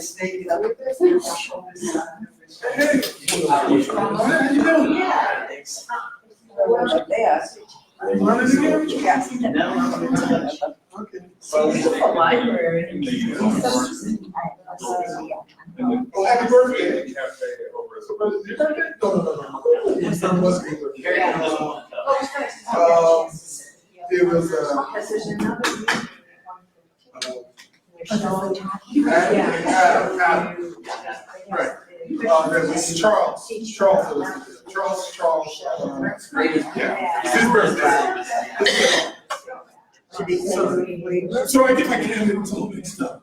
to stay up with this. Hey, how you doing? Yeah. They asked. Running again? Yes. Okay. Beautiful library. Well, happy birthday. No. My son wasn't his birthday. It was, right. That was Charles. Charles. Yeah. It's his birthday. So I get my candidates all mixed up.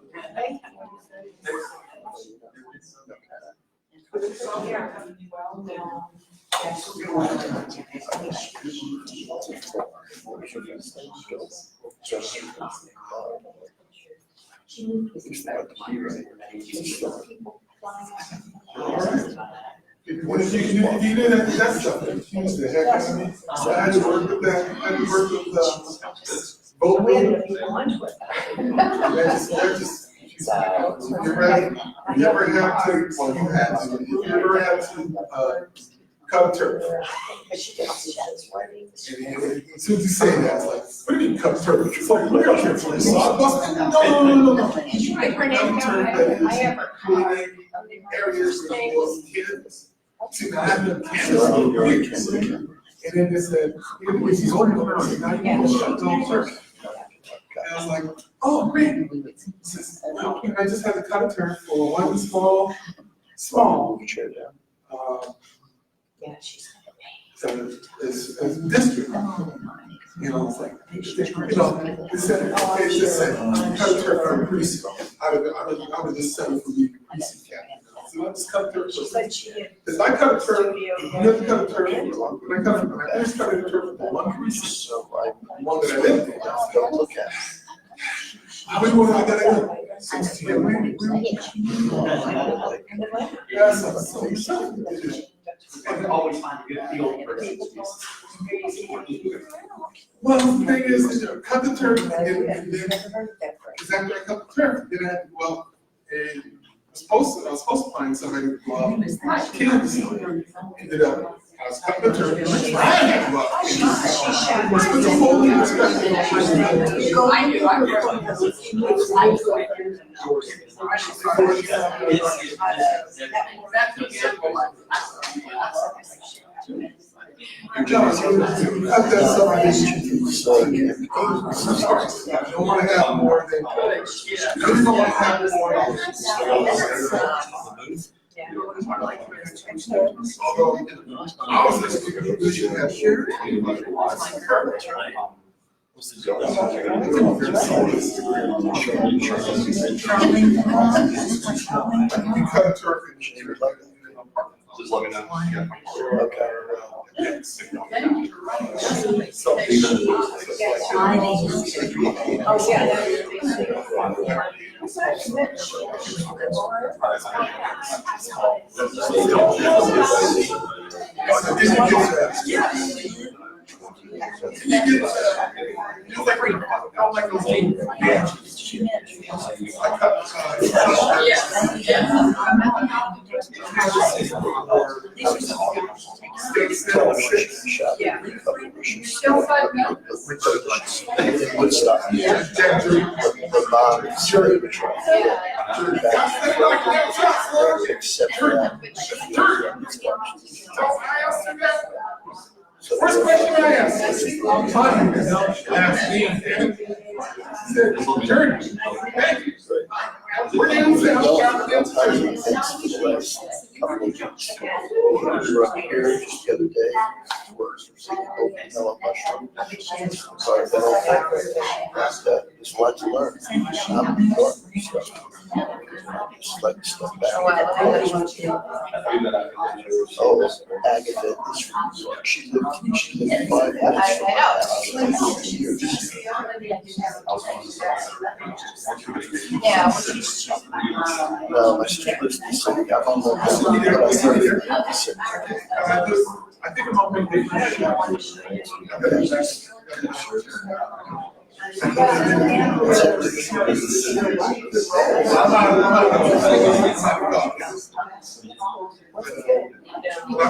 If you did that stuff, it confused the heck out of me. So I had to work with that. I had to work with both. You ever have to cut a turf? As soon as you say that, it's like, what do you mean cut a turf? It's like, look out here for this. No. Areas for kids to not have them cancel. And then they said, if he's older, now you can shut down turf. And I was like, oh, great. I just had to cut a turf for one small. So it's district. You know, it's like, it said, cut a turf for precinct. I would just settle for being precinct captain. So I just cut a turf for precinct. If I cut a turf, you have to cut a turf for when I first cut a turf for one precinct, one that I didn't look at. How many more I gotta go? 16. Yes, I can always find a good deal for it. well, the thing is, cut the turf and then exactly I cut the turf. Then I was supposed to find somebody to go out. Kinsey ended up. I was cutting the turf and I tried to go out. It's a whole new perspective. I don't want to have more than. I don't want to have more than. Although I was listening to you should have shared. You cut a turf and Just let me know. okay. So first question I asked, I'm talking to last week, Journey, thank you. We're down south, Just the other day, there's a lot to learn. Just like stuff back. Oh, Agatha is from New York. She lived 5 minutes from my house. Yeah. No, my sister lives in the city. I'm on the I think I'm on my way. I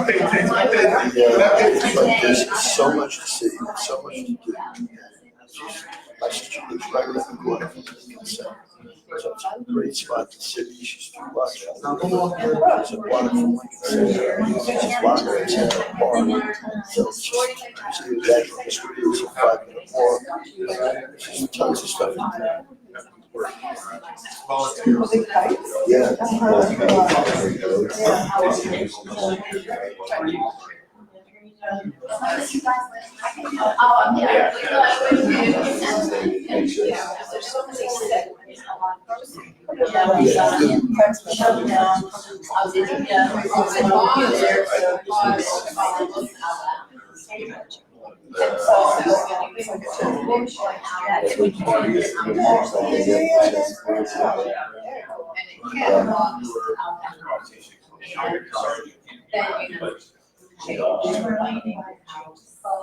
pay attention, I pay attention. But there's so much to see, so much to do. My sister lives right around the corner from the Kinsey. So it's a great spot to sit. She's 2 blocks out. It's a block from Lincoln Center. It's a block right in the park. So it's just that from the street. It's a 5-minute walk. There's just tons of stuff to do. Yeah.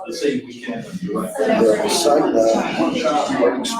The same weekend. The son works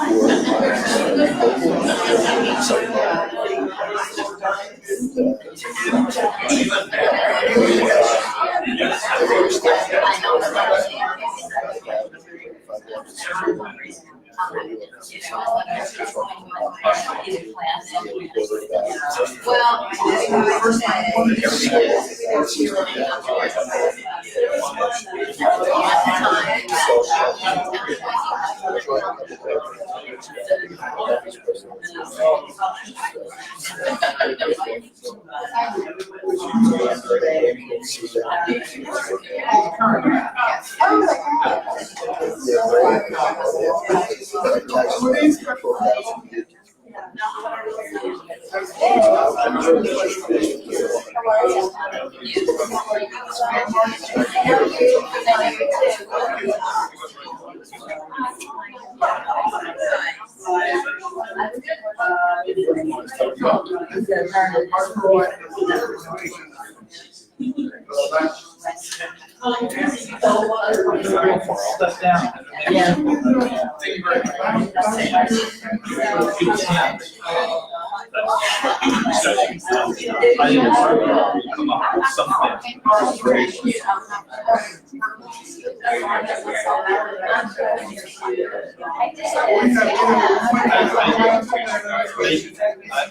Stuff down. I didn't come up with something.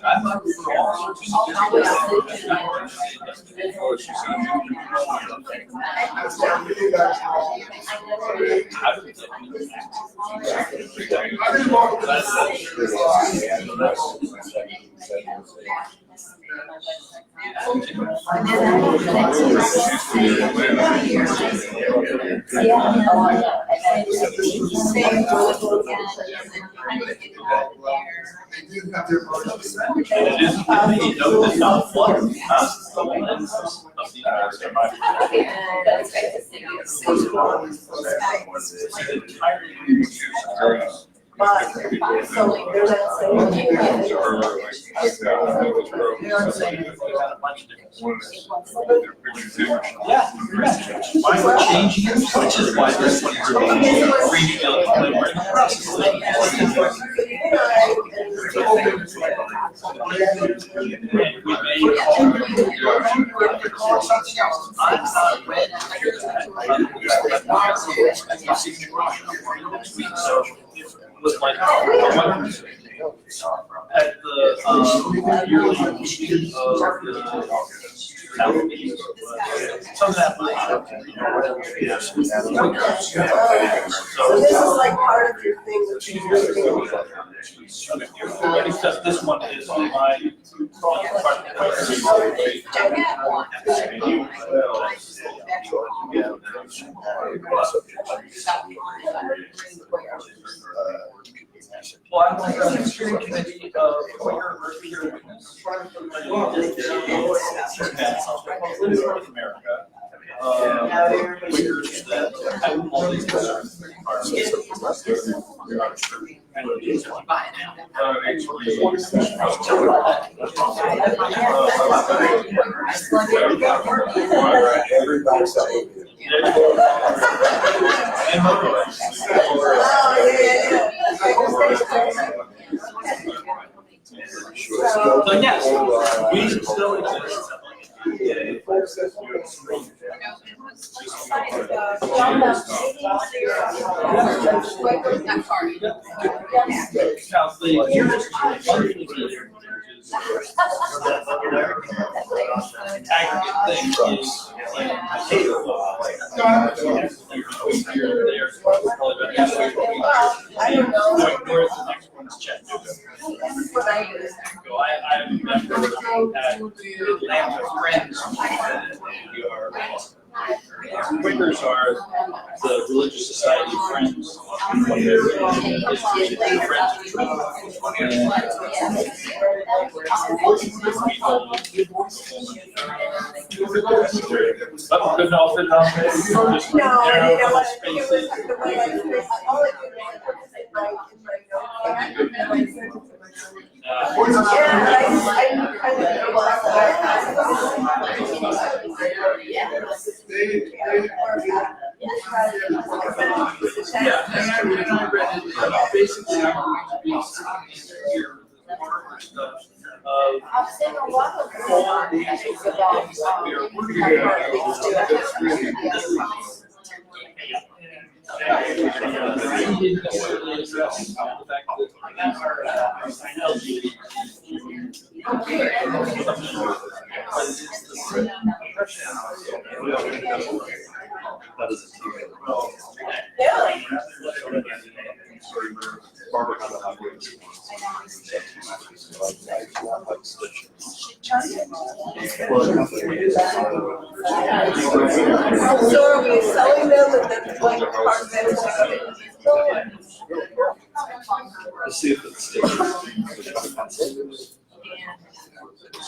I'm not for all yeah, why we're changing it, which is why this one is was like at the yearly meeting of the town meeting. Some of that money. So this is like part of your thing that you do. Except this one is on my. Well, I'm like on the steering committee of Quaker Mercury Witness. North America. Quakers that have all these We still exist. Now, the aggregate thing is like I don't know. going north, the next one's Chattanooga. So I remember at Atlanta friends that we are. Quakers are the religious society of friends. Good enough. No, you know what, it was the way I expressed, all I did was in my note. Yeah, and I read it, basically, I'm going to be here with more stuff. I've seen a lot of things about He didn't necessarily address the fact that That is a team. Barbara had a hot race. So are we selling them and then like part of them? Let's see if it's still.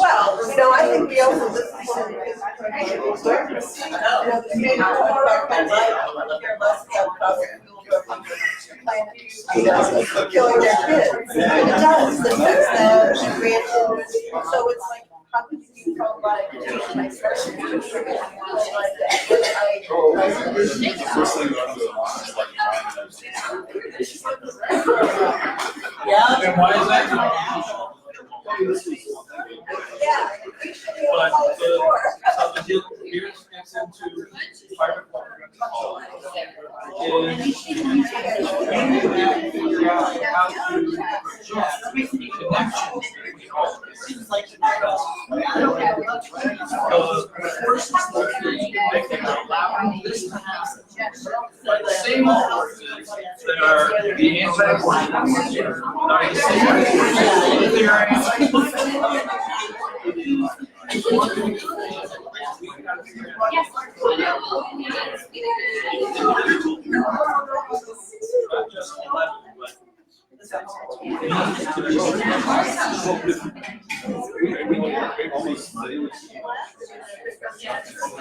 Well, you know, I think we also listen to the state of killing their kids. It does, it affects them, it grandchildren. So it's like, how can you be pro-life? I started to contribute like that. First thing I'm doing is like Yeah. And why is that? Yeah, we should be able But to hold the door. so the deal here gets into fire department. Is figure out how to connection. Seems like the forces that allowing this to happen. But the same forces that are the anti-forces are the same forces that are not just 11, but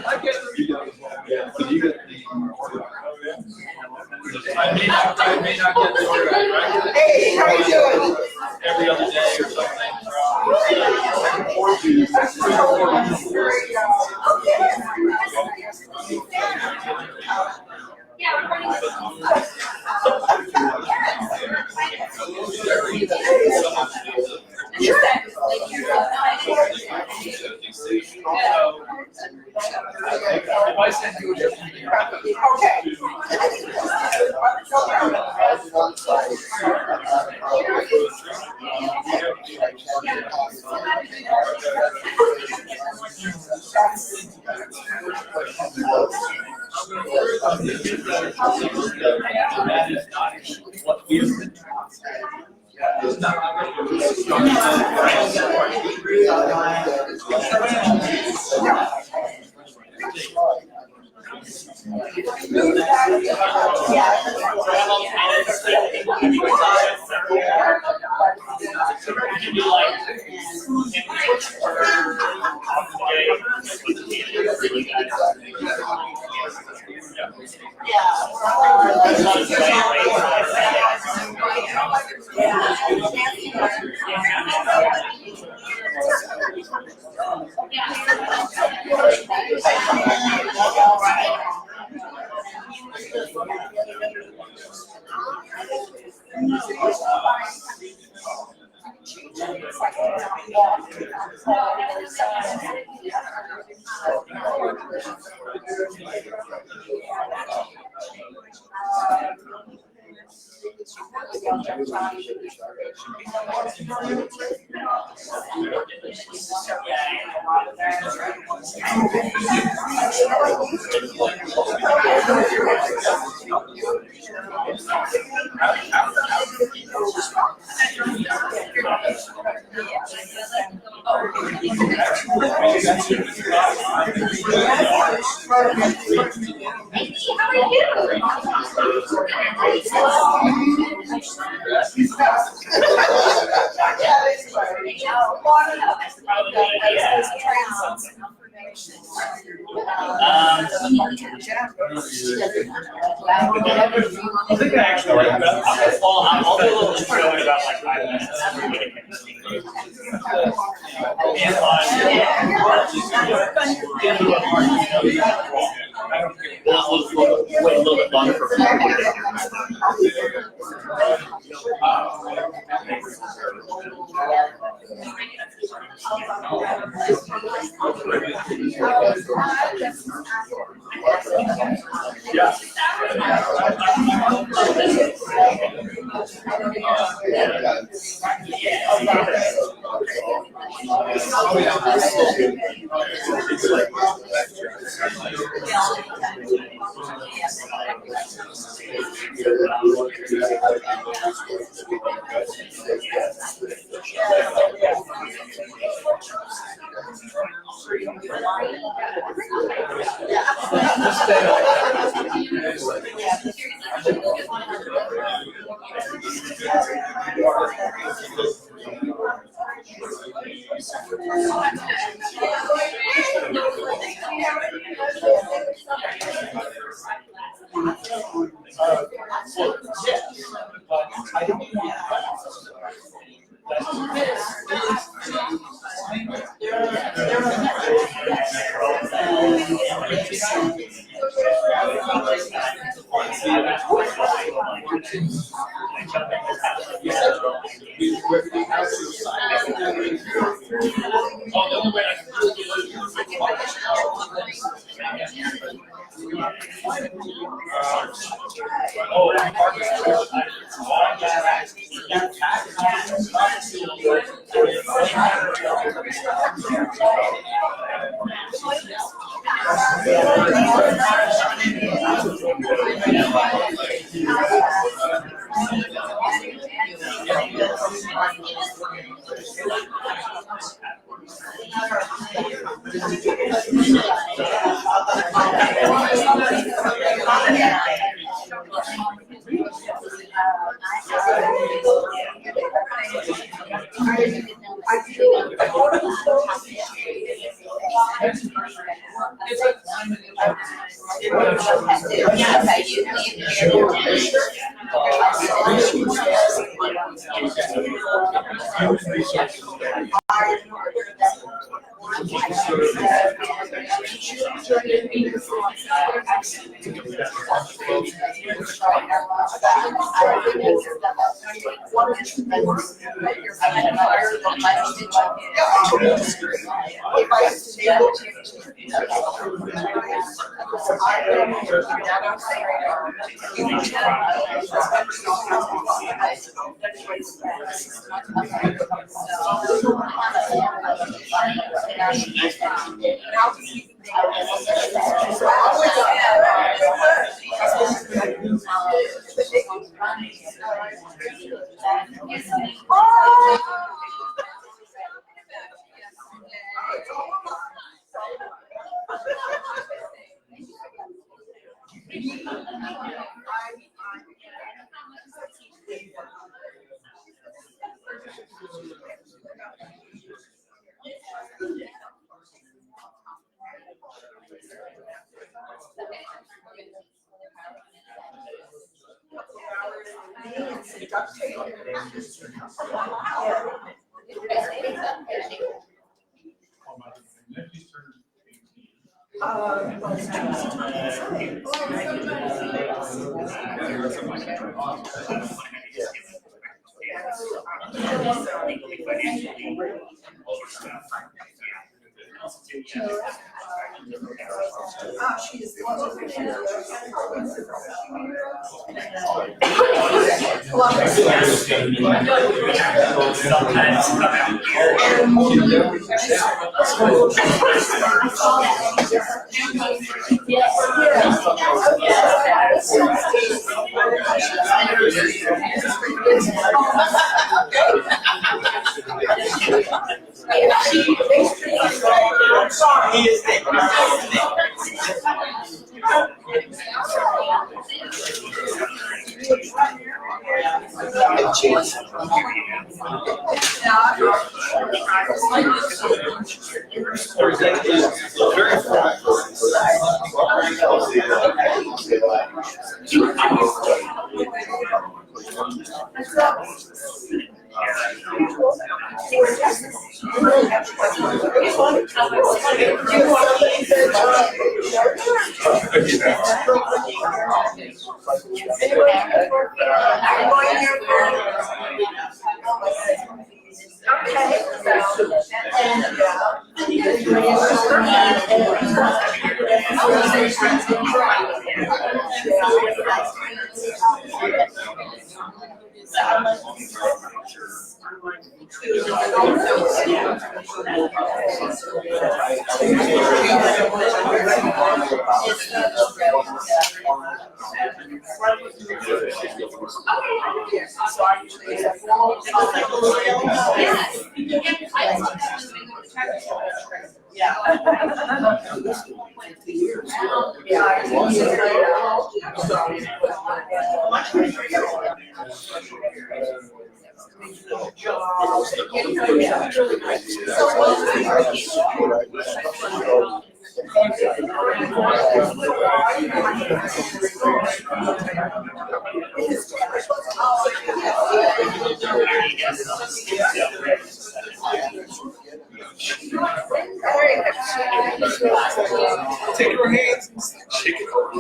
I get the Did you get the? I may not get the order, right? Hey, how you doing? Every other day or something. Yeah, we're running. If I send you a that is not what we have been taught. It's not I think I actually like that. I'll do a little intro in about like 5 minutes. Wait a little bit longer for She is. Sometimes come out here. I'm sorry. He is there. Take your hands and shake it over.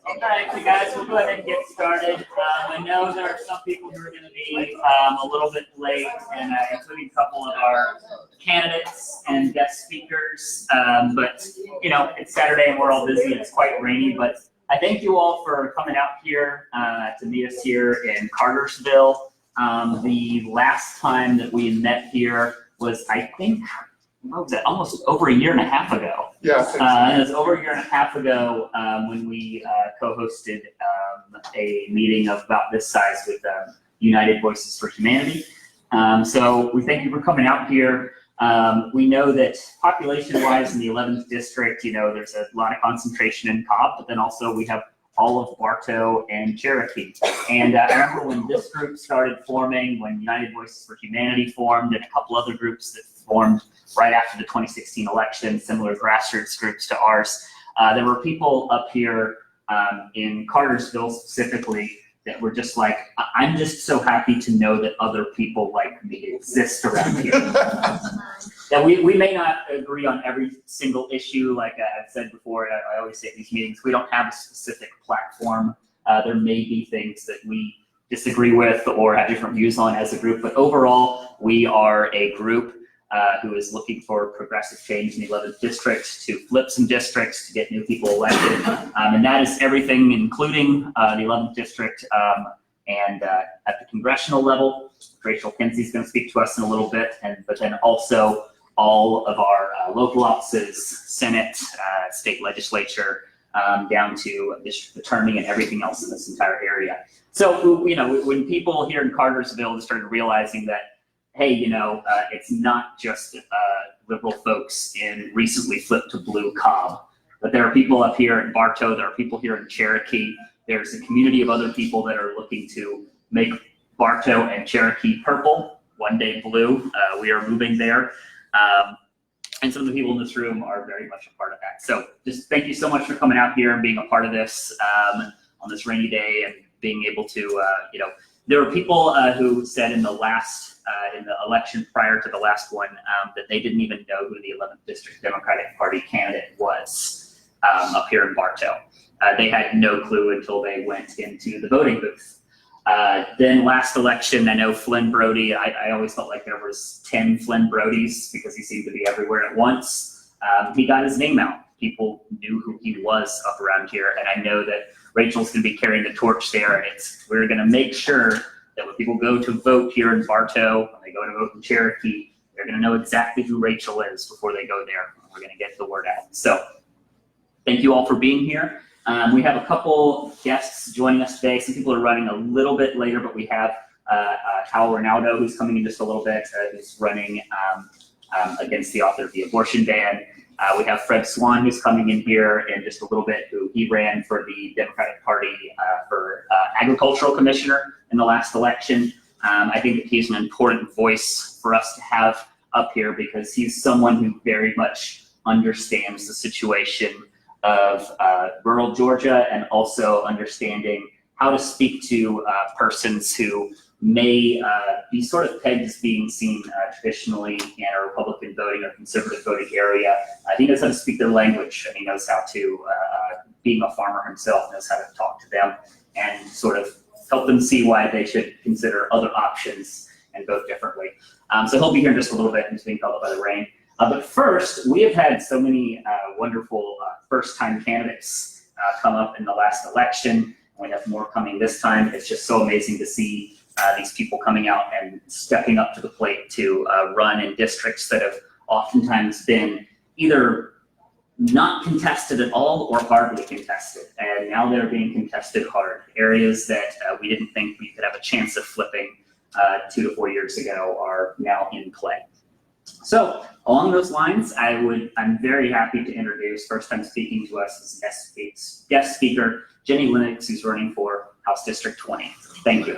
All right, so guys, we'll go ahead and get started. I know there are some people who are going to be a little bit late, and including a couple of our candidates and guest speakers. But you know, it's Saturday and we're all busy and it's quite rainy. But I thank you all for coming out here to meet us here in Cartersville. The last time that we met here was, I think, what was that? Almost over a year and a half ago. Yeah. It was over a year and a half ago when we co-hosted a meeting of about this size with United Voices for Humanity. So we thank you for coming out here. We know that population-wise in the 11th district, you know, there's a lot of concentration in Cobb, but then also we have all of Bartow and Cherokee. And I remember when this group started forming, when United Voices for Humanity formed, and a couple other groups that formed right after the 2016 election, similar grassroots groups to ours. There were people up here in Cartersville specifically that were just like, I'm just so happy to know that other people like me exist around here. That we may not agree on every single issue, like I've said before, I always say at these meetings, we don't have a specific platform. There may be things that we disagree with or have different views on as a group, but overall, we are a group who is looking for progressive change in the 11th district, to flip some districts, to get new people elected. And that is everything, including the 11th district and at the congressional level. Rachel Kinsey is going to speak to us in a little bit, but then also all of our local offices, Senate, state legislature, down to district attorney and everything else in this entire area. So, you know, when people here in Cartersville started realizing that, hey, you know, it's not just liberal folks in recently flipped to blue Cobb, but there are people up here in Bartow, there are people here in Cherokee, there's a community of other people that are looking to make Bartow and Cherokee purple, one day blue. We are moving there. And some of the people in this room are very much a part of that. So just thank you so much for coming out here and being a part of this on this rainy day and being able to, you know, There were people who said in the election prior to the last one that they didn't even know who the 11th District Democratic Party candidate was up here in Bartow. They had no clue until they went into the voting booth. Then last election, I know Flynn Brody, I always felt like there was 10 Flynn Brodys because he seemed to be everywhere at once. He got his name out. People knew who he was up around here, and I know that Rachel's going to be carrying the torch there, and we're going to make sure that when people go to vote here in Bartow, when they go to vote in Cherokee, they're going to know exactly who Rachel is before they go there. We're going to get the word out. So thank you all for being here. We have a couple guests joining us today. Some people are running a little bit later, but we have Hal Ronaldo, who's coming in just a little bit, who's running against the author of the abortion ban. We have Fred Swann, who's coming in here in just a little bit, who he ran for the Democratic Party for Agricultural Commissioner in the last election. I think that he's an important voice for us to have up here because he's someone who very much understands the situation of rural Georgia and also understanding how to speak to persons who may be sort of pegged as being seen traditionally in a Republican voting or conservative voting area. He knows how to speak their language, and he knows how to, being a farmer himself, knows how to talk to them and sort of help them see why they should consider other options and vote differently. So he'll be here in just a little bit. He's being called up by the rain. But first, we have had so many wonderful first-time candidates come up in the last election. We have more coming this time. It's just so amazing to see these people coming out and stepping up to the plate to run in districts that have oftentimes been either not contested at all or hardly contested. And now they're being contested hard. Areas that we didn't think we could have a chance of flipping 2 to 4 years ago are now in play. So along those lines, I'm very happy to introduce first time speaking to us as guest speaker, Ginny Lennox, who's running for House District 20. Thank you.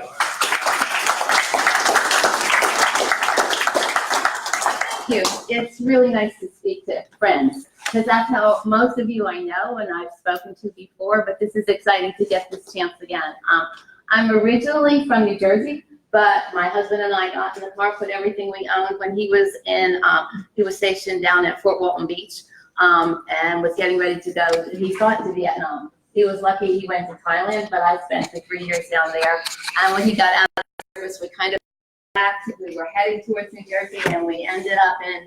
Thank you. It's really nice to speak to friends because that's how most of you I know and I've spoken to before, but this is exciting to get this chance again. I'm originally from New Jersey, but my husband and I got in the car, put everything we owned when he was he was stationed down at Fort Walton Beach and was getting ready to go. He's gone to Vietnam. He was lucky he went to Thailand, but I spent the 3 years down there. And when he got out of service, we kind of we were heading towards New Jersey, and we ended up in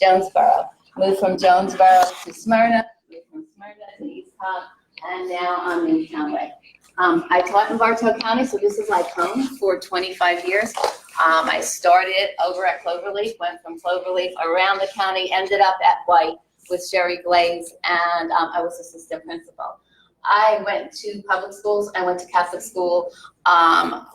Jonesboro. Moved from Jonesboro to Smyrna, moved from Smyrna to East Hub, and now I'm in Conway. I taught in Bartow County, so this is like home for 25 years. I started over at Cloverleaf, went from Cloverleaf around the county, ended up at White with Sherry Glaze, and I was assistant principal. I went to public schools. I went to Catholic school.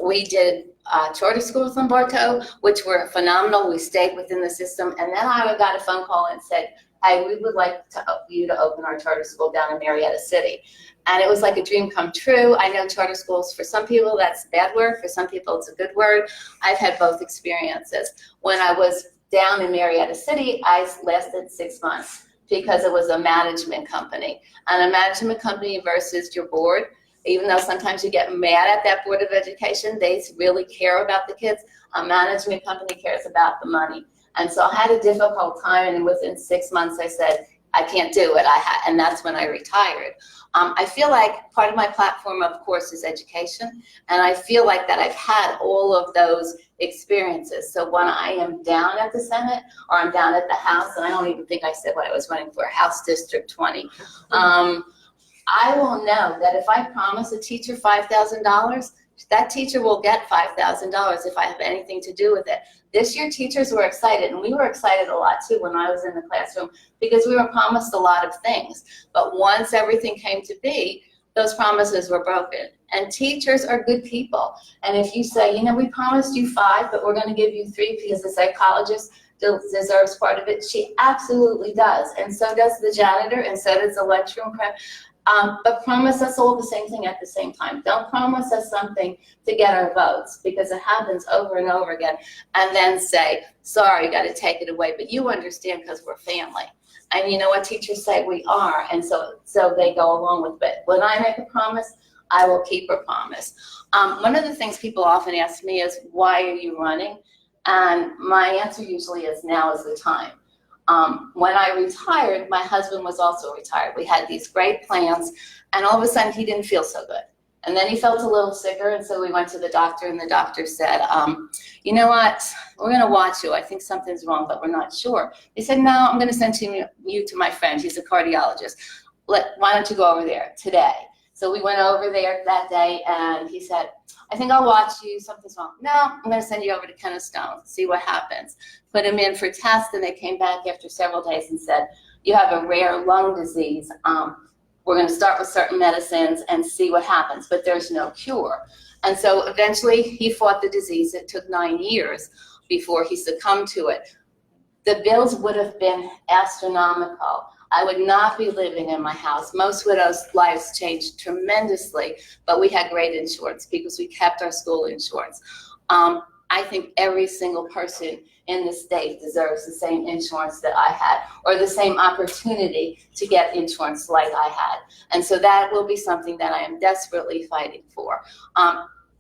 We did charter schools in Bartow, which were phenomenal. We stayed within the system. And then I got a phone call and said, hey, we would like you to open our charter school down in Marietta City. And it was like a dream come true. I know charter schools, for some people, that's a bad word. For some people, it's a good word. I've had both experiences. When I was down in Marietta City, I lasted 6 months. Because it was a management company. And a management company versus your board, even though sometimes you get mad at that Board of Education, they really care about the kids. A management company cares about the money. And so I had a difficult time, and within 6 months I said, I can't do it. And that's when I retired. I feel like part of my platform, of course, is education. And I feel like that I've had all of those experiences. So when I am down at the Senate or I'm down at the House, and I don't even think I said what I was running for, House District 20, I will know that if I promise a teacher $5,000, that teacher will get $5,000 if I have anything to do with it. This year, teachers were excited, and we were excited a lot too when I was in the classroom because we were promised a lot of things. But once everything came to be, those promises were broken. And teachers are good people. And if you say, you know, we promised you 5, but we're going to give you 3 because the psychologist deserves part of it, she absolutely does. And so does the janitor, and so does the lunchroom prep. But promise us all the same thing at the same time. Don't promise us something to get our votes, because it happens over and over again. And then say, sorry, you got to take it away. But you understand because we're family. And you know what teachers say? We are. And so they go along with it. When I make a promise, I will keep her promise. One of the things people often ask me is, why are you running? And my answer usually is, now is the time. When I retired, my husband was also retired. We had these great plans, and all of a sudden he didn't feel so good. And then he felt a little sicker, and so we went to the doctor, and the doctor said, you know what, we're gonna watch you. I think something's wrong, but we're not sure. He said, no, I'm gonna send you to my friend. He's a cardiologist. Why don't you go over there today? So we went over there that day, and he said, I think I'll watch you, something's wrong. No, I'm gonna send you over to Kenneth Stone, see what happens. Put him in for tests, and they came back after several days and said, you have a rare lung disease. We're gonna start with certain medicines and see what happens, but there's no cure. And so eventually he fought the disease. It took 9 years before he succumbed to it. The bills would have been astronomical. I would not be living in my house. Most widows' lives changed tremendously, but we had great insurance because we kept our school insurance. I think every single person in the state deserves the same insurance that I had, or the same opportunity to get insurance like I had. And so that will be something that I am desperately fighting for.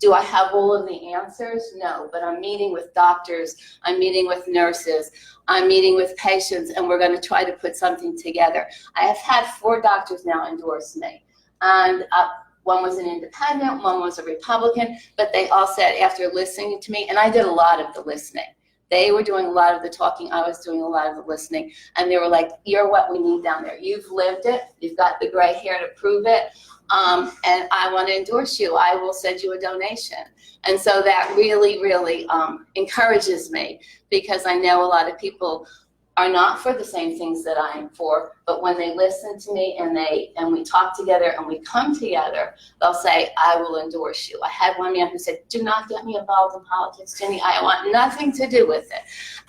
Do I have all of the answers? No, but I'm meeting with doctors, I'm meeting with nurses, I'm meeting with patients, and we're gonna try to put something together. I have had 4 doctors now endorse me. And one was an independent, one was a Republican, but they all said after listening to me, and I did a lot of the listening. They were doing a lot of the talking, I was doing a lot of the listening, and they were like, you're what we need down there. You've lived it, you've got the gray hair to prove it, and I want to endorse you. I will send you a donation. And so that really, really encourages me, because I know a lot of people are not for the same things that I am for, but when they listen to me and we talk together and we come together, they'll say, I will endorse you. I had one man who said, do not get me involved in politics, Ginny. I want nothing to do with it.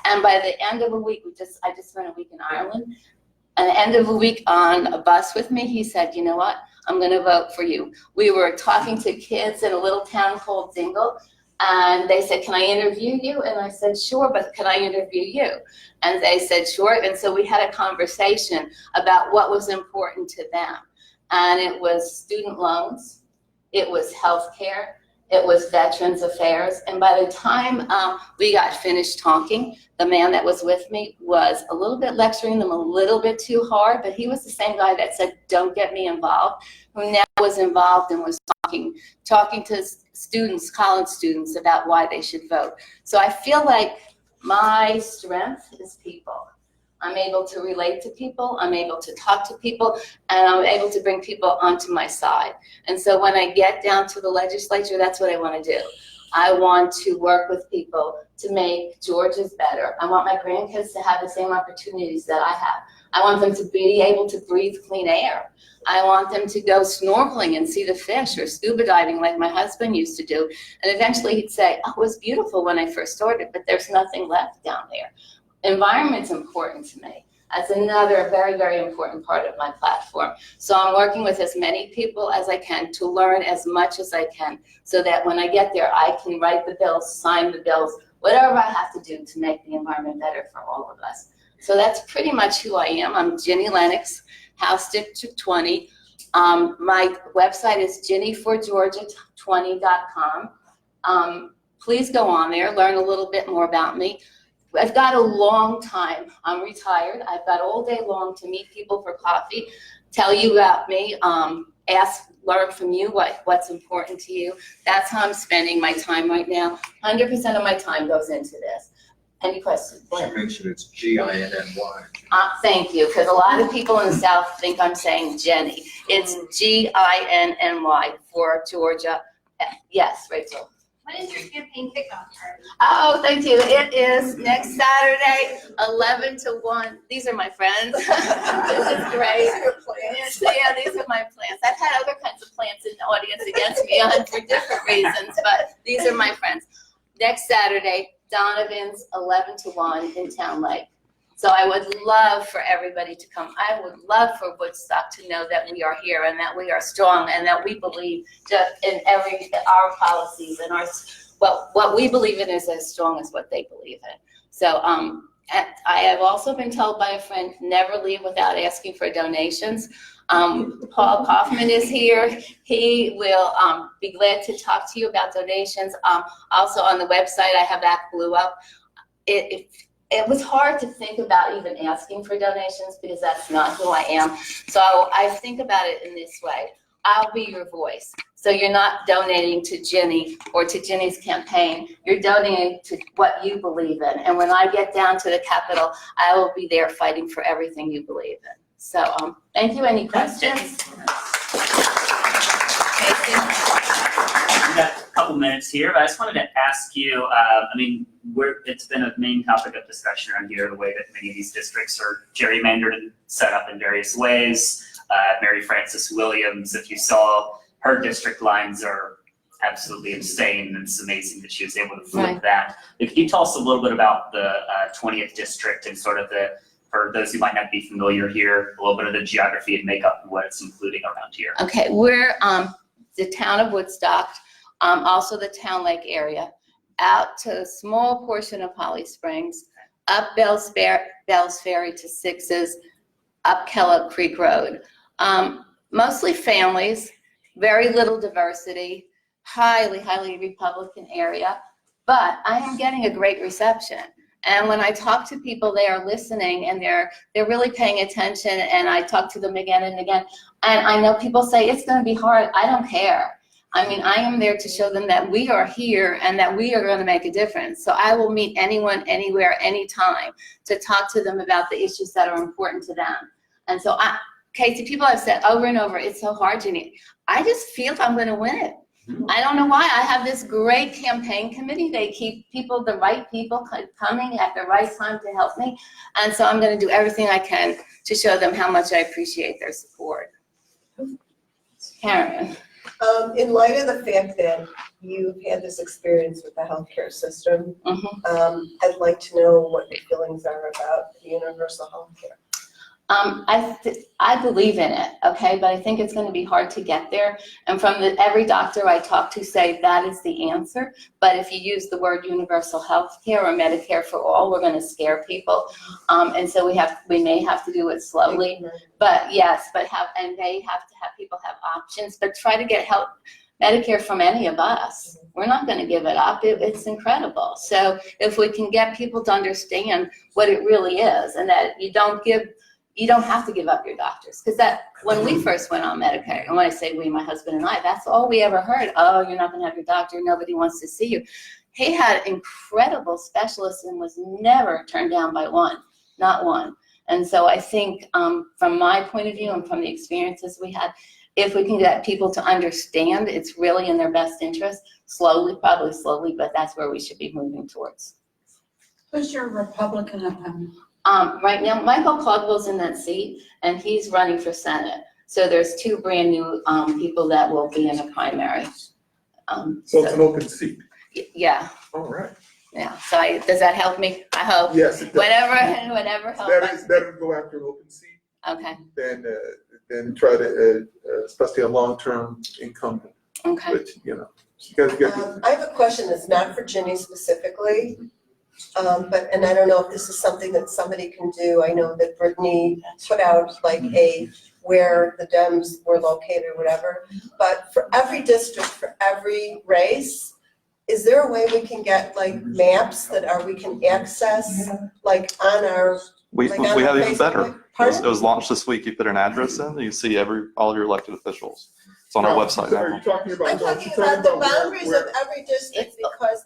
And by the end of a week, I just spent a week in Ireland, and at the end of a week on a bus with me, he said, you know what, I'm gonna vote for you. We were talking to kids in a little town called Dingle, and they said, can I interview you? And I said, sure, but can I interview you? And they said, sure. And so we had a conversation about what was important to them. And it was student loans, it was healthcare, it was Veterans Affairs. And by the time we got finished talking, the man that was with me was a little bit lecturing them a little bit too hard, but he was the same guy that said, don't get me involved, who now was involved and was talking to students, college students, about why they should vote. So I feel like my strength is people. I'm able to relate to people, I'm able to talk to people, and I'm able to bring people onto my side. And so when I get down to the legislature, that's what I want to do. I want to work with people to make Georgia's better. I want my grandkids to have the same opportunities that I have. I want them to be able to breathe clean air. I want them to go snorkeling and see the fish, or scuba diving like my husband used to do. And eventually he'd say, oh, it was beautiful when I first started, but there's nothing left down there. Environment's important to me. That's another very, very important part of my platform. So I'm working with as many people as I can to learn as much as I can, so that when I get there, I can write the bills, sign the bills, whatever I have to do to make the environment better for all of us. So that's pretty much who I am. I'm Ginny Lennox, House District 20. My website is ginnyforgeorgia20.com. Please go on there, learn a little bit more about me. I've got a long time. I'm retired. I've got all day long to meet people for coffee, tell you about me, learn from you what's important to you. That's how I'm spending my time right now. 100% of my time goes into this. Any questions? You mentioned it's Ginny. Thank you, because a lot of people in the South think I'm saying Jenny. It's Ginny for Georgia. Yes, Rachel. When is your campaign kickoff party? Oh, thank you. It is next Saturday, 11 to 1. These are my friends. This is great. Yeah, these are my plants. I've had other kinds of plants in the audience against me for different reasons, but these are my friends. Next Saturday, Donovan's, 11 to 1 in Town Lake. So I would love for everybody to come. I would love for Woodstock to know that we are here and that we are strong and that we believe in our policies and what we believe in is as strong as what they believe in. So I have also been told by a friend, never leave without asking for donations. Paul Kaufman is here. He will be glad to talk to you about donations. Also on the website, I have that blew up. It was hard to think about even asking for donations because that's not who I am. So I think about it in this way. I'll be your voice. So you're not donating to Ginny or to Ginny's campaign. You're donating to what you believe in. And when I get down to the Capitol, I will be there fighting for everything you believe in. So thank you. Any questions? We've got a couple minutes here, but I just wanted to ask you, it's been a main topic of discussion around here, the way that many of these districts are gerrymandered and set up in various ways. Mary Frances Williams, if you saw, her district lines are absolutely insane, and it's amazing that she was able to flip that. But could you tell us a little bit about the 20th district and sort of for those who might not be familiar here, a little bit of the geography and makeup and what it's including around here? Okay, we're the town of Woodstock, also the Town Lake area, out to a small portion of Holly Springs, up Bell's Ferry to Sixes, up Kellogg Creek Road. Mostly families, very little diversity, highly Republican area, but I am getting a great reception. And when I talk to people, they are listening and they're really paying attention, and I talk to them again and again. And I know people say it's going to be hard. I don't care. I mean, I am there to show them that we are here and that we are going to make a difference. So I will meet anyone, anywhere, anytime to talk to them about the issues that are important to them. And so Casey, people have said over and over, it's so hard, Ginny. I just feel I'm going to win it. I don't know why. I have this great campaign committee. They keep the right people coming at the right time to help me. And so I'm going to do everything I can to show them how much I appreciate their support. Karen. In light of the fact that you've had this experience with the healthcare system, I'd like to know what your feelings are about universal healthcare. I believe in it, okay, but I think it's going to be hard to get there. And from every doctor I talk to say that is the answer. But if you use the word universal health care or Medicare for all, we're going to scare people. And so we may have to do it slowly. But yes, and they have to have people have options. But try to get help Medicare from any of us. We're not going to give it up. It's incredible. So if we can get people to understand what it really is, and that you don't have to give up your doctors. Because when we first went on Medicare, and when I say we, my husband and I, that's all we ever heard. Oh, you're not going to have your doctor. Nobody wants to see you. He had incredible specialists and was never turned down by one, not one. And so I think from my point of view and from the experiences we had, if we can get people to understand it's really in their best interest, probably slowly, but that's where we should be moving towards. Who's your Republican opponent? Right now, Michael Caldwell's in that seat, and he's running for Senate. So there's two brand new people that will be in a primary. So it's an open seat. Yeah. All right. Yeah. So does that help me? I hope. Yes, it does. Whatever helps. Better to go after an open seat. Okay. Than try to, especially a long-term incumbent. Okay. But, you guys get. I have a question that's not for Ginny specifically. And I don't know if this is something that somebody can do. I know that Brittany put out like where the Dems were located or whatever. But for every district, for every race, is there a way we can get like maps that we can access like on our We like on have our even Facebook? better. Pardon? It was launched this week. You put an address in, and you see all your elected officials. It's on our website Are now. you talking about? I'm talking about the boundaries of every district because,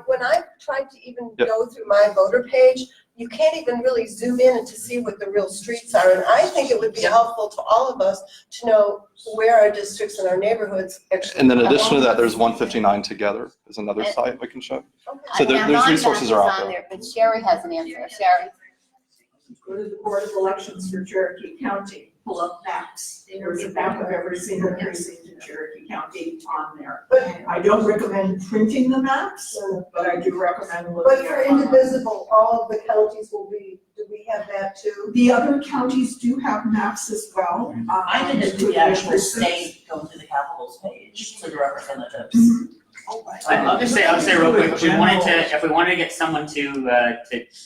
when I tried to even go through my voter page, you can't even really zoom in and to see what the real streets are. And I think it would be helpful to all of us to know where our districts and our neighborhoods actually. And then in addition to that, there's 159 Together is another site we can show. So Now, there's my resources map are is out on there. But Sherry has an answer. Sherry. Go to the Board of Elections for Cherokee County, pull up maps. There's a map of every single precinct in Cherokee County on there. I don't recommend printing the maps, but I do recommend looking But at for them. indivisible, all of the counties will be, do we have that too? The other counties do have maps as well. I did it to the actual state, go to the Capitol's page, so the representatives. I'll just say real quick, if we wanted to get someone to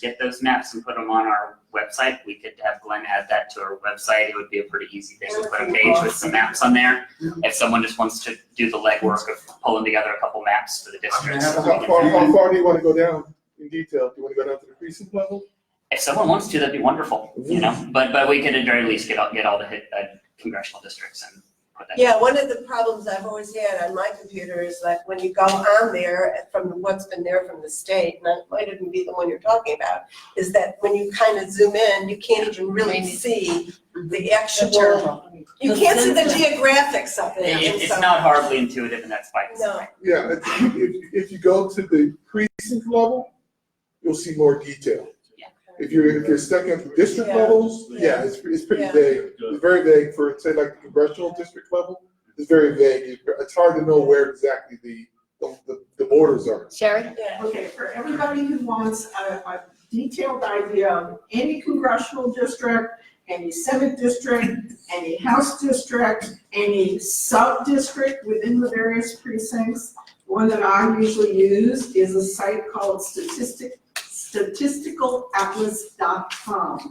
get those maps and put them on our website, we could have Glenn add that to our website. It would be a pretty easy thing to put a page with some maps on there. If someone just wants to do the legwork of pulling together a couple maps for the districts. How far do you want to go down in detail? Do you want to go down to the precinct level? If someone wants to, that'd be wonderful, you know, but we could at the very least get all the congressional districts and put that. Yeah, one of the problems I've always had on my computer is that when you go on there from what's been there from the state, and that might even be the one you're talking about, is that when you kind of zoom in, you can't even really see the actual, you can't see the geographics of it. It's not horribly intuitive, and that's by design. Yeah, if you go to the precinct level, you'll see more detail. If you're stuck at the district levels, it's pretty vague. It's very vague for, say, like the congressional district level. It's very vague. It's hard to know where exactly the borders are. Sherry? Okay, for everybody who wants a detailed idea of any congressional district, any Senate district, any House district, any sub-district within the various precincts, one that I usually use is a site called statisticalatlas.com.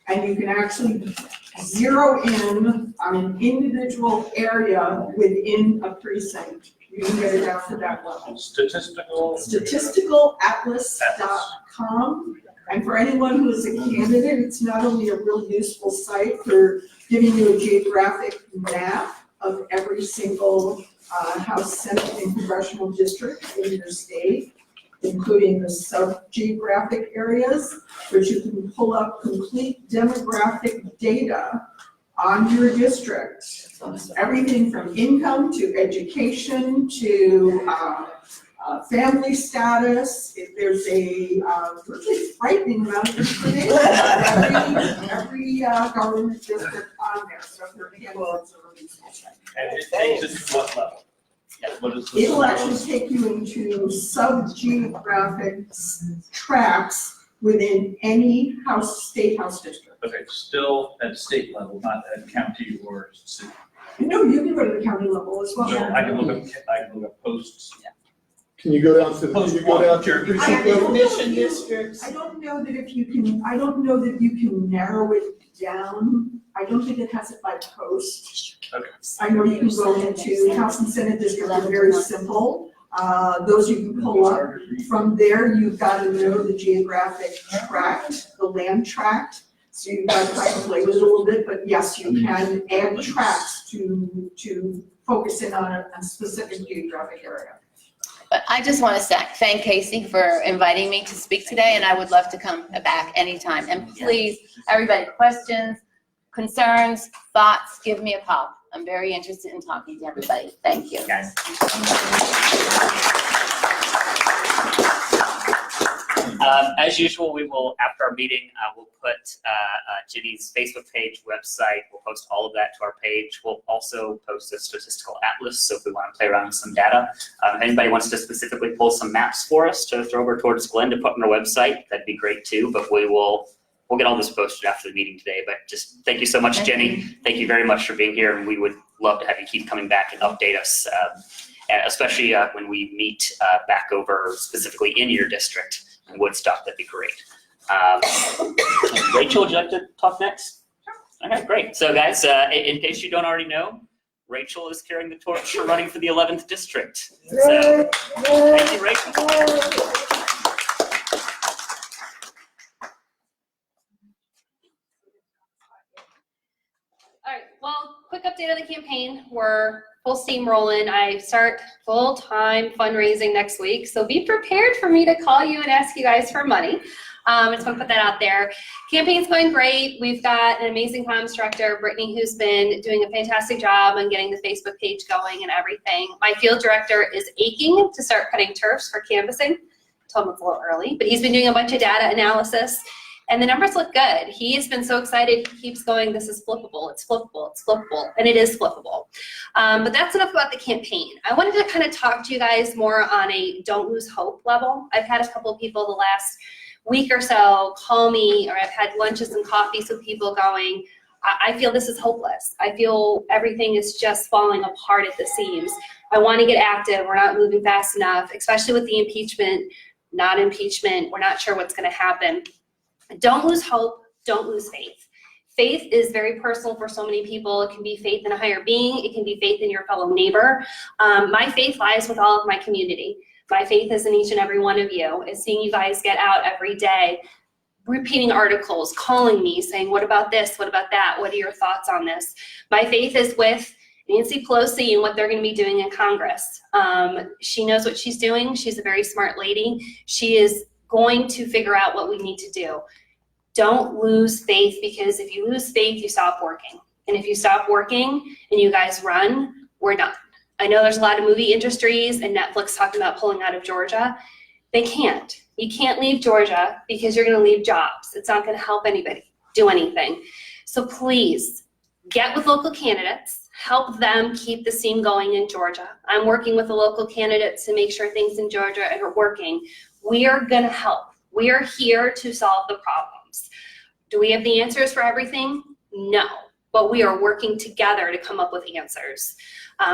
And you can actually zero in on an individual area within a precinct. You can get it down to that level. Statisticalatlas.com. And for anyone who is a candidate, it's not only a real useful site for giving you a geographic map of every single House, Senate, and congressional district in your state, including the sub-geographic areas, but you can pull up complete demographic data on your district. Everything from income to education to family status. If there's a really frightening amount of information every government district on there. So if there are candidates or And it takes it to what level? What is the it'll actually take you into sub-geographic tracks within any state house district. Okay, still at state level, not at county or city. No, you can go to the county level as well. So I can look up posts. Can you go down to the precinct level? Mission districts. I don't know that you can narrow it down. I don't think it has it by post. Okay. I know you can go into House and Senate district, they're very simple. Those you can pull up. From there, you've got to know the geographic tract, the land tract. So you've got to kind of play with it a little bit, but yes, you can add tracts to focus in on a specific geographic area. But I just want to thank Casey for inviting me to speak today, and I would love to come back anytime. And please, everybody, questions, concerns, thoughts, give me a call. I'm very interested in talking to everybody. Thank you. Guys. As usual, we will, after our meeting, we'll put Ginny's Facebook page, website. We'll post all of that to our page. We'll also post a statistical atlas, so if we want to play around with some data. If anybody wants to specifically pull some maps for us to throw over towards Glenn to put on our website, that'd be great too, but we'll get all this posted after the meeting today. But just thank you so much, Ginny. Thank you very much for being here, and we would love to have you keep coming back and update us, especially when we meet back over specifically in your district. And Woodstock, that'd be great. Rachel, would you like to talk next? Okay, great. So guys, in case you don't already know, Rachel is carrying the torch for running for the 11th district. So, thank you, Rachel. All right, well, quick update on the campaign. We're full steam rolling. I start full-time fundraising next week, so be prepared for me to call you and ask you guys for money. I just want to put that out there. Campaign's going great. We've got an amazing comms director, Brittany, who's been doing a fantastic job on getting the Facebook page going and everything. My field director is aching to start cutting turfs for canvassing. I told him it's a little early, but he's been doing a bunch of data analysis. And the numbers look good. He has been so excited, he keeps going, this is flippable, it's flippable, it's flippable, and it is flippable. But that's enough about the campaign. I wanted to kind of talk to you guys more on a don't lose hope level. I've had a couple of people the last week or so call me, or I've had lunches and coffees with people going, I feel this is hopeless. I feel everything is just falling apart at the seams. I want to get active. We're not moving fast enough, especially with the impeachment, not impeachment. We're not sure what's going to happen. Don't lose hope. Don't lose faith. Faith is very personal for so many people. It can be faith in a higher being. It can be faith in your fellow neighbor. My faith lies with all of my community. My faith is in each and every one of you. Is seeing you guys get out every day, repeating articles, calling me, saying, what about this? What about that? What are your thoughts on this? My faith is with Nancy Pelosi and what they're going to be doing in Congress. She knows what she's doing. She's a very smart lady. She is going to figure out what we need to do. Don't lose faith, because if you lose faith, you stop working. And if you stop working and you guys run, we're done. I know there's a lot of movie industries and Netflix talking about pulling out of Georgia. They can't. You can't leave Georgia because you're going to leave jobs. It's not going to help anybody do anything. So please get with local candidates, help them keep the steam going in Georgia. I'm working with the local candidates to make sure things in Georgia are working. We are going to help. We are here to solve the problems. Do we have the answers for everything? No, but we are working together to come up with answers.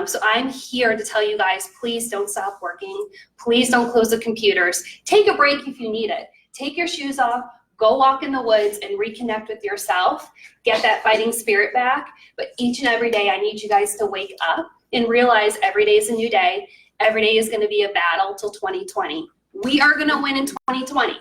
So I'm here to tell you guys, please don't stop working. Please don't close the computers. Take a break if you need it. Take your shoes off, go walk in the woods and reconnect with yourself. Get that fighting spirit back. But each and every day, I need you guys to wake up and realize every day is a new day. Every day is going to be a battle till 2020. We are going to win in 2020.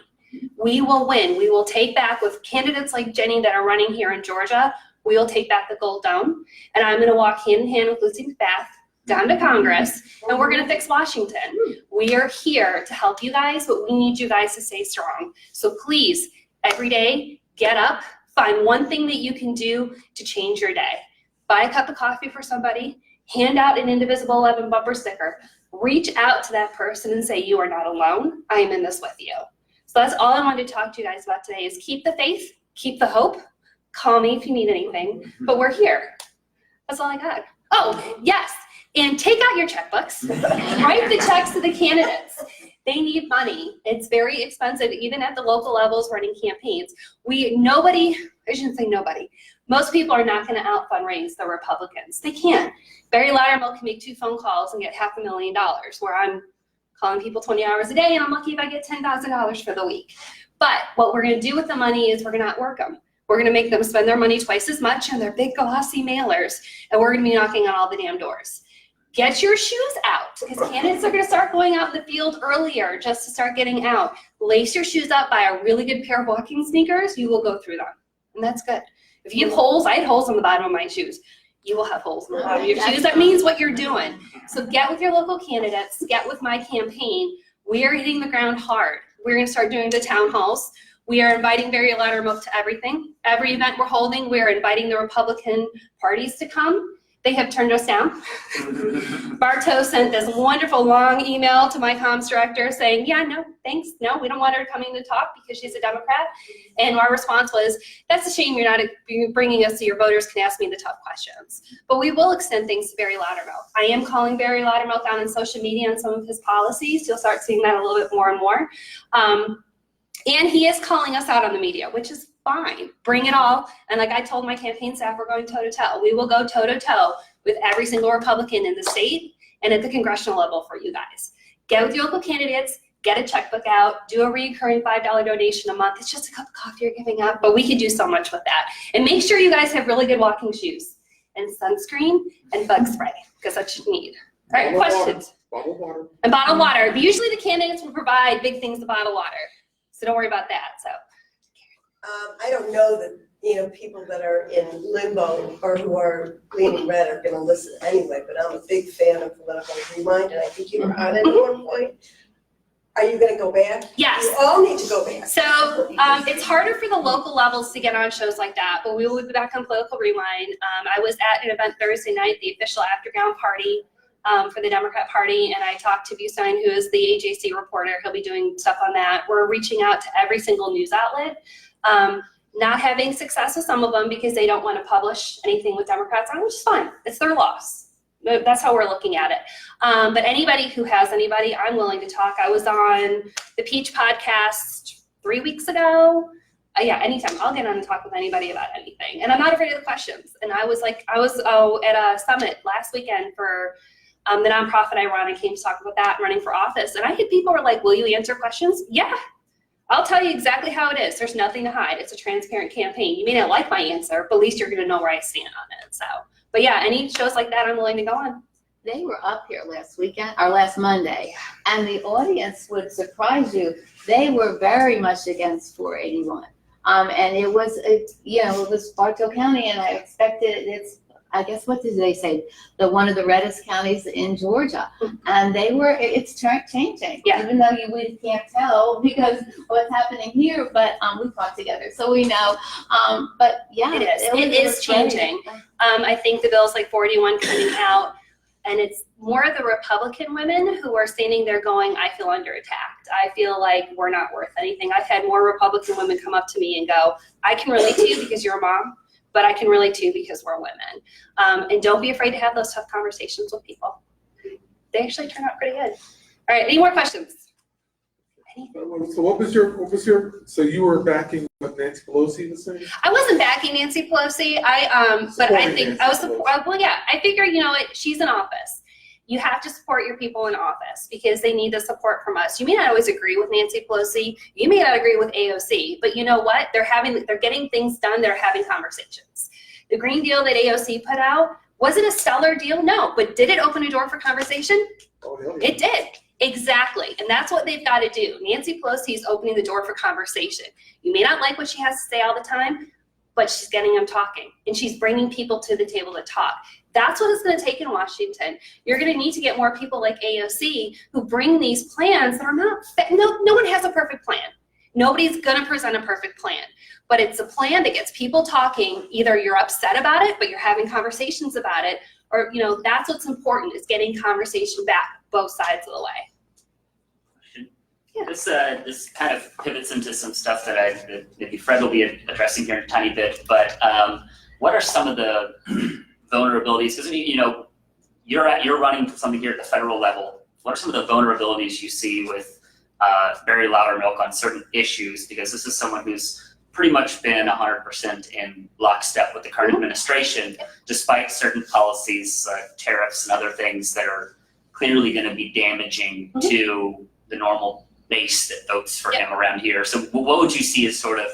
We will win. We will take back, with candidates like Ginny that are running here in Georgia, we will take back the Gold Dome, and I'm going to walk hand in hand with Lucy McBath down to Congress, and we're going to fix Washington. We are here to help you guys, but we need you guys to stay strong. So please, every day, get up, find one thing that you can do to change your day. Buy a cup of coffee for somebody, hand out an Indivisible 11 bumper sticker, reach out to that person and say, you are not alone. I am in this with you. So that's all I wanted to talk to you guys about today, is keep the faith, keep the hope. Call me if you need anything, but we're here. That's all I got. Oh, yes, and take out your checkbooks. Write the checks to the candidates. They need money. It's very expensive, even at the local levels running campaigns. I shouldn't say nobody. Most people are not going to out fundraise the Republicans. They can't. Barry Loudermilk can make 2 phone calls and get $500,000, where I'm calling people 20 hours a day, and I'm lucky if I get $10,000 for the week. But what we're going to do with the money is we're going to outwork them. We're going to make them spend their money twice as much on their big glossy mailers, and we're going to be knocking on all the damn doors. Get your shoes out, because candidates are going to start going out in the field earlier just to start getting out. Lace your shoes up, buy a really good pair of walking sneakers. You will go through them, and that's good. If you have holes, I had holes on the bottom of my shoes. You will have holes in the bottom of your shoes. That means what you're doing. So get with your local candidates. Get with my campaign. We are hitting the ground hard. We're going to start doing the town halls. We are inviting Barry Loudermilk to everything. Every event we're holding, we are inviting the Republican parties to come. They have turned us down. Bartow sent this wonderful long email to my comms director saying, yeah, no, thanks. No, we don't want her coming to talk because she's a Democrat. And our response was, that's a shame you're not bringing us so your voters can ask me the tough questions. But we will extend things to Barry Loudermilk. I am calling Barry Loudermilk out on social media on some of his policies. You'll start seeing that a little bit more and more. And he is calling us out on the media, which is fine. Bring it all. And like I told my campaign staff, we're going toe-to-toe. We will go toe-to-toe with every single Republican in the state and at the congressional level for you guys. Get with your local candidates, get a checkbook out, do a recurring $5 donation a month. It's just a cup of coffee you're giving up, but we can do so much with that. And make sure you guys have really good walking shoes and sunscreen and bug spray, because that's what you need. All right, questions? Bottled water. And bottled water. But usually the candidates will provide big things to bottle water. So don't worry about that. So I don't know that, people that are in limbo or who are leaning red are going to listen anyway, but I'm a big fan of Political Rewind, and I think you were on it at one point. Are you going to go back? yes. You all need to go back. So it's harder for the local levels to get on shows like that, but we will be back on Political Rewind. I was at an event Thursday night, the official aftergown party for the Democrat Party, and I talked to Bustein, who is the AJC reporter. He'll be doing stuff on that. We're reaching out to every single news outlet. Not having success with some of them because they don't want to publish anything with Democrats on, which is fine. It's their loss. That's how we're looking at it. But anybody who has anybody, I'm willing to talk. I was on the Peach podcast 3 weeks ago. Yeah, anytime. I'll get on and talk with anybody about anything. And I'm not afraid of the questions. And I was at a summit last weekend for The nonprofit I run, I came to talk about that and running for office. And I had people who were like, will you answer questions? Yeah, I'll tell you exactly how it is. There's nothing to hide. It's a transparent campaign. You may not like my answer, but at least you're gonna know where I stand on it. So, but yeah, any shows like that, I'm willing to go on. They were up here last weekend, or last Monday, and the audience would surprise you. They were very much against 481. And it was, it was Bartow County, and I expected I guess, what did they say? One of the reddest counties in Georgia. And it's changing. Yeah. Even though we can't tell because what's happening here, but we fought together, so we know. But yeah. It is changing. I think the bills like 481 coming out, and it's more of the Republican women who are standing there going, I feel under attack. I feel like we're not worth anything. I've had more Republican women come up to me and go, I can relate to you because you're a mom, but I can relate to you because we're women. And don't be afraid to have those tough conversations with people. They actually turn out pretty good. All right, any more questions? So what was your, so you were backing what Nancy Pelosi was saying? I wasn't backing Nancy Pelosi. But I think I was, well, yeah, I figure, she's in office. You have to support your people in office because they need the support from us. You may not always agree with Nancy Pelosi. You may not agree with AOC, but you know what? They're getting things done. They're having conversations. The Green Deal that AOC put out, was it a stellar deal? No, but did it open a door for conversation? Oh, hell yeah. It did. Exactly. And that's what they've got to do. Nancy Pelosi is opening the door for conversation. You may not like what she has to say all the time, but she's getting them talking and she's bringing people to the table to talk. That's what it's going to take in Washington. You're going to need to get more people like AOC who bring these plans that are not, no one has a perfect plan. Nobody's going to present a perfect plan, but it's a plan that gets people talking. Either you're upset about it, but you're having conversations about it, or, that's what's important is getting conversation back both sides of the way. Yeah. This kind of pivots into some stuff that maybe Fred will be addressing here in a tiny bit, but what are some of the vulnerabilities? Because you're running something here at the federal level. What are some of the vulnerabilities you see with Barry Loudermilk on certain issues? Because this is someone who's pretty much been 100% in lockstep with the current administration, despite certain policies, tariffs and other things that are clearly going to be damaging to the normal base that votes for him around here. So what would you see as sort of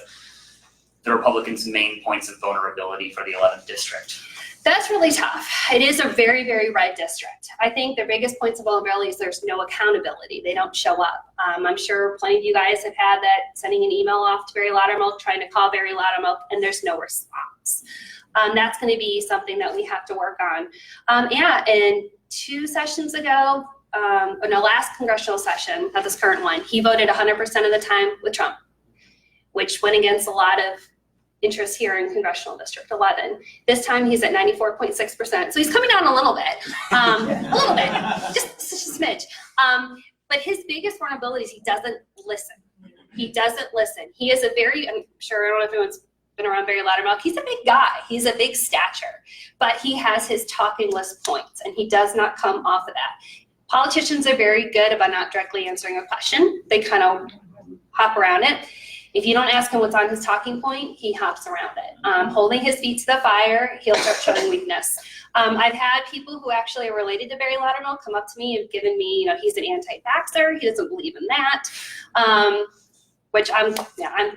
the Republicans' main points of vulnerability for the 11th district? That's really tough. It is a very, very red district. I think their biggest points of vulnerability is there's no accountability. They don't show up. I'm sure plenty of you guys have had that, sending an email off to Barry Loudermilk, trying to call Barry Loudermilk, and there's no response. That's going to be something that we have to work on. And 2 sessions ago, last congressional session, not this current one, he voted 100% of the time with Trump, which went against a lot of interest here in Congressional District 11. This time he's at 94.6%. So he's coming down a little bit, just a smidge. But his biggest vulnerability is he doesn't listen. He doesn't listen. He is I'm sure, I don't know if anyone's been around Barry Loudermilk. He's a big guy. He's a big stature, but he has his talking list points and he does not come off of that. Politicians are very good about not directly answering a question. They kind of hop around it. If you don't ask him what's on his talking point, he hops around it. Holding his feet to the fire, he'll start showing weakness. I've had people who actually are related to Barry Loudermilk come up to me and given me, he's an anti-vaxxer. He doesn't believe in that. Which I'm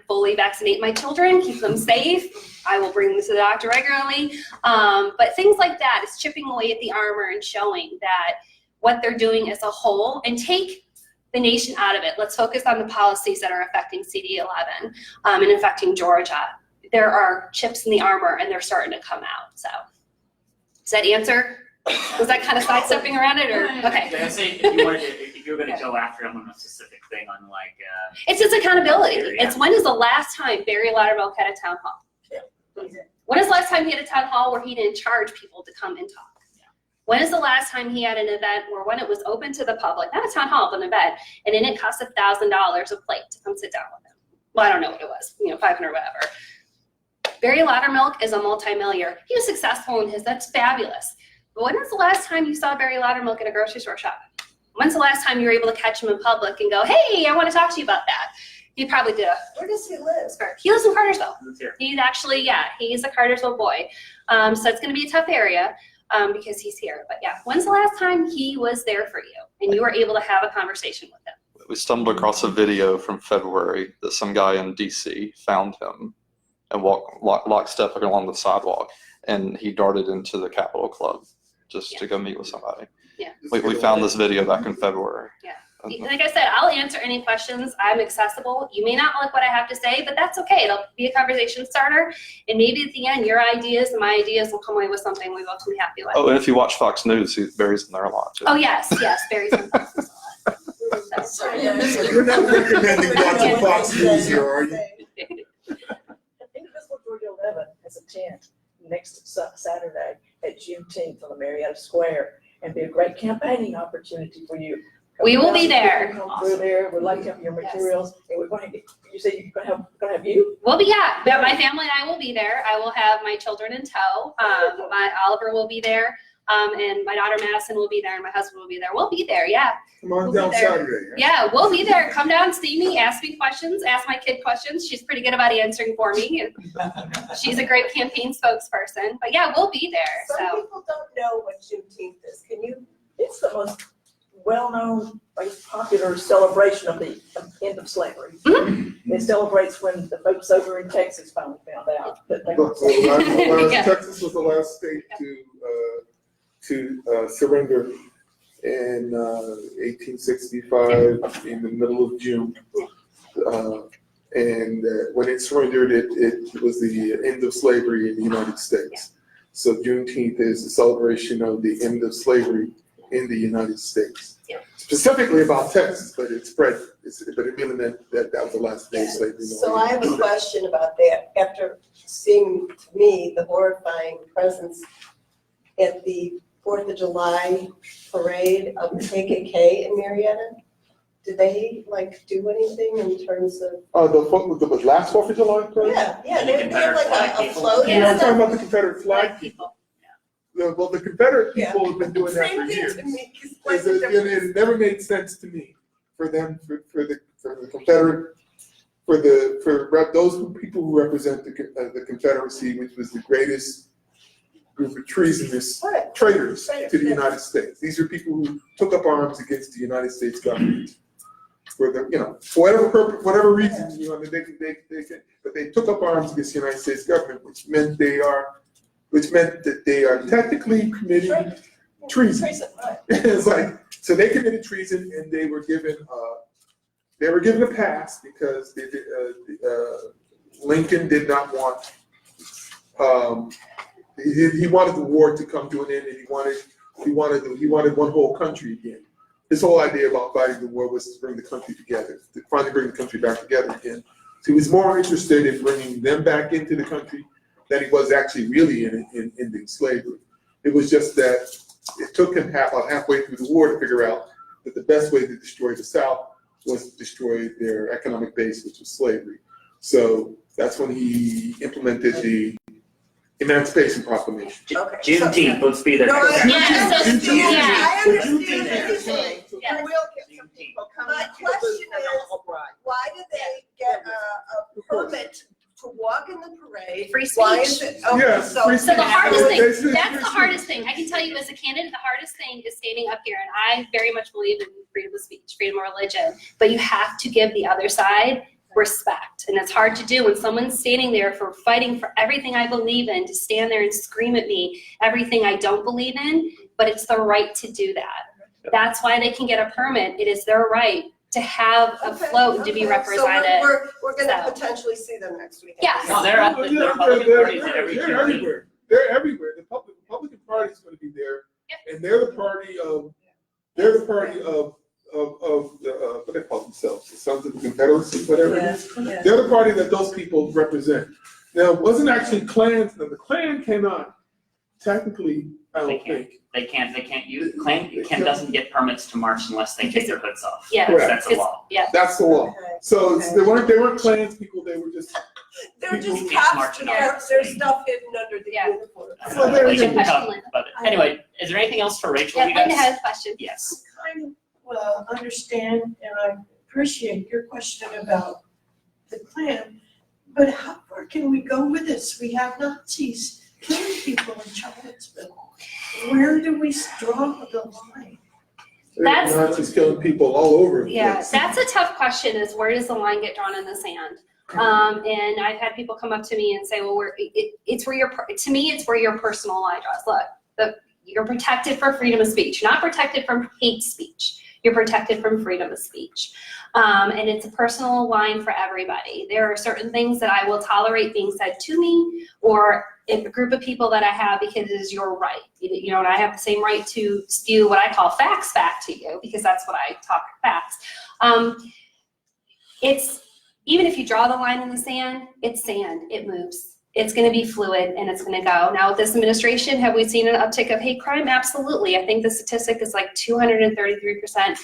fully vaccinate my children, keep them safe. I will bring them to the doctor regularly. But things like that is chipping away at the armor and showing that what they're doing as a whole, and take the nation out of it. Let's focus on the policies that are affecting CD11 and affecting Georgia. There are chips in the armor and they're starting to come out. So does that answer? Was that kind of sidestepping around it, or okay? Yeah, say if you were going to go after him on a specific thing on it's his accountability. It's when is the last time Barry Loudermilk had a town hall? When is the last time he had a town hall where he didn't charge people to come and talk? When is the last time he had an event where when it was open to the public, not a town hall, but an event, and it didn't cost $1,000 a plate to come sit down with him? Well, I don't know what it was, 500 whatever. Barry Loudermilk is a multimillionaire. He was successful in his, that's fabulous. But when was the last time you saw Barry Loudermilk at a grocery store shopping? When's the last time you were able to catch him in public and go, hey, I want to talk to you about that? He probably did. Where does he live? He lives in Cartersville. Let's hear. He's actually, he's a Cartersville boy. So it's going to be a tough area. because he's here. But yeah, when's the last time he was there for you and you were able to have a conversation with him? We stumbled across a video from February that some guy in DC found him and walked lockstep along the sidewalk, and he darted into the Capitol Club just to go meet with somebody. Yeah. We found this video back in February. Yeah. Like I said, I'll answer any questions. I'm accessible. You may not like what I have to say, but that's okay. It'll be a conversation starter. And maybe at the end, your ideas and my ideas will come away with something we both can be happy with. Oh, and if you watch Fox News, Barry's in there a lot too. Oh, yes, Barry's in Fox News a lot. So you're not recommending watching Fox News here, are you? Indivisible Georgia 11 has a tent next Saturday at Juneteenth on the Marietta Square, and be a great campaigning opportunity for you. We will be there. Come through there. We'd like to have your materials, and we're going to get. You say you're going to have you? We'll be, yeah. My family and I will be there. I will have my children in tow. My Oliver will be there, and my daughter Madison will be there, and my husband will be there. We'll be there, yeah. Come on We'll down be there. Saturday. Yeah, we'll be there. Come down, see me, ask me questions, ask my kid questions. She's pretty good about answering for me, and she's a great campaign spokesperson. But yeah, we'll be there. Some So people don't know what Juneteenth is. Can you? It's the most well-known, popular celebration of the end of slavery. It celebrates when the folks over in Texas finally found out that they were. Yeah. Texas was the last state to surrender in 1865 in the middle of June. And when it surrendered, it was the end of slavery in the United States. So Juneteenth is a celebration of the end of slavery in the United States. Yeah. Specifically about Texas, but it spread, but it really meant that was the last day of slavery. So I have a question about that. After seeing, to me, the horrifying presence at the 4th of July parade of the KKK in Marietta, did they do anything in terms of? The last 4th of July parade? Yeah, they have a float You and know, I'm talking stuff. about the Confederate flag people. Well, the Confederate Yeah. people have been doing that for Same thing years. to me, 'cause It's what's the a- difference? It never made sense to me for them, for the Confederate, for those people who represent the Confederacy, which was the greatest group of treasonous Right. traitors Right. to the United States. These are people who took up arms against the United States government. For for whatever purpose, whatever reason, but they took up arms against the United States government, which meant that they are technically committing treason. Right. It's so they committed treason, and they were given a pass because Lincoln did not want. He wanted the war to come to an end, and he wanted one whole country again. His whole idea about fighting the war was to bring the country together, to finally bring the country back together again. So he was more interested in bringing them back into the country than he was actually really in ending slavery. It was just that it took him about halfway through the war to figure out that the best way to destroy the South was to destroy their economic base, which was slavery. So that's when he implemented the Emancipation Proclamation. Okay. Juneteenth, let's be there. No, I Yeah, so- understand, yeah. I understand what you're saying. Yeah. You will get some people coming. My question is, why did they get a permit to walk in the parade? Free Why speech. is it? Okay, Yeah, so. free So the hardest They thing, said that's free the hardest thing. I can tell you as a candidate, the hardest thing is standing up here. And I very much believe in freedom of speech, freedom of religion. But you have to give the other side respect. And it's hard to do when someone's standing there for fighting for everything I believe in, to stand there and scream at me everything I don't believe in, but it's the right to do that. That's why they can get a permit. It is their right to have a float and to be represented. So we're gonna So. potentially see them next weekend. Yes. No, they're at the Republican parties at every They're Juneteenth. everywhere. They're everywhere. The Republican Party is going to be there, and they're the party of what they call themselves, the Sons of the Confederacy, whatever it is. Yeah. They're the party that those people represent. Now, it wasn't actually Klans. Now, the Klan cannot technically, I don't think. They can't use, Klan doesn't get permits to march unless they take their hoods off. Yeah. Correct. That's a law. Yeah. That's the law. Okay. So Okay. they weren't Klans people. They were just. They're just People cops, marching with on. their stuff hidden under the Yeah. uniform. So there They you can go. come, but anyway, is there anything else for Rachel, Yeah, you Linda guys? has a question. Yes. Kind of understand, and I appreciate your question about the Klan, but how far can we go with this? We have Nazis killing people in Charlottesville. Where do we draw the line? That's- Nazis killing people all over the Yeah, place. that's a tough question, is where does the line get drawn in the sand? And I've had people come up to me and say, well, it's where to me, it's where your personal line draws. Look, you're protected for freedom of speech. You're not protected from hate speech. You're protected from freedom of speech. And it's a personal line for everybody. There are certain things that I will tolerate being said to me, or if a group of people that I have, because it is your right. You know, and I have the same right to spew what I call facts back to you, because that's what I talk facts. Even if you draw the line in the sand, it's sand, it moves. It's gonna be fluid and it's gonna go. Now with this administration, have we seen an uptick of hate crime? Absolutely. I think the statistic is like 233%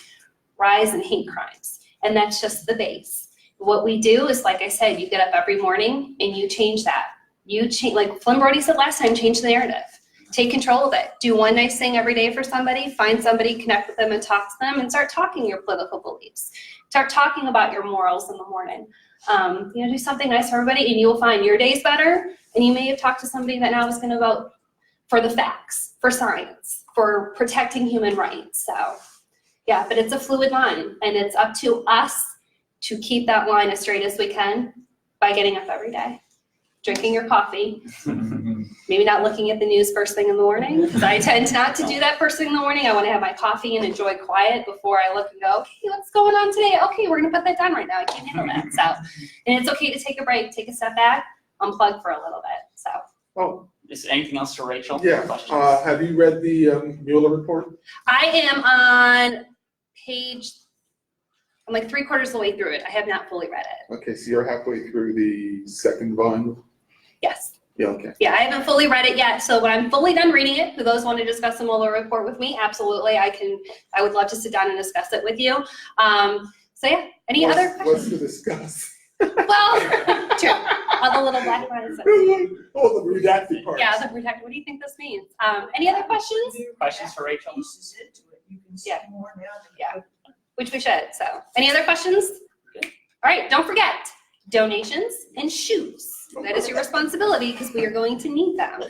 rise in hate crimes. And that's just the base. What we do is, like I said, you get up every morning and you change that. You change, like Flynn Brody said last time, change the narrative. Take control of it. Do one nice thing every day for somebody, find somebody, connect with them and talk to them, and start talking your political beliefs. Start talking about your morals in the morning. Do something nice for everybody and you will find your day's better, and you may have talked to somebody that now is gonna vote for the facts, for science, for protecting human rights. So yeah, but it's a fluid line, and it's up to us to keep that line as straight as we can by getting up every day, drinking your coffee, maybe not looking at the news first thing in the morning, because I tend not to do that first thing in the morning. I want to have my coffee and enjoy quiet before I look and go, okay, what's going on today? Okay, we're going to put that down right now. I can't handle that. So, and it's okay to take a break, take a step back, unplug for a little bit. So. Oh, Is there anything else for Rachel? yeah. Questions? Have you read the Mueller report? I am on page, I'm like 3/4 of the way through it. I have not fully read it. Okay, so you're halfway through the second volume? Yes. Yeah, okay. Yeah, I haven't fully read it yet, so when I'm fully done reading it, for those who want to discuss the Mueller report with me, absolutely, I would love to sit down and discuss it with you. So yeah, any other questions? What's to discuss? Well, true, all the little black lines. Oh, the redacted parts. Yeah, the protect, what do you think this means? Any other questions? Questions for Rachel? Pieces into it. You can see Yeah. more now. Yeah, which we should, so. Any other questions? All right, don't forget, donations and shoes. That is your responsibility, because we are going to need them.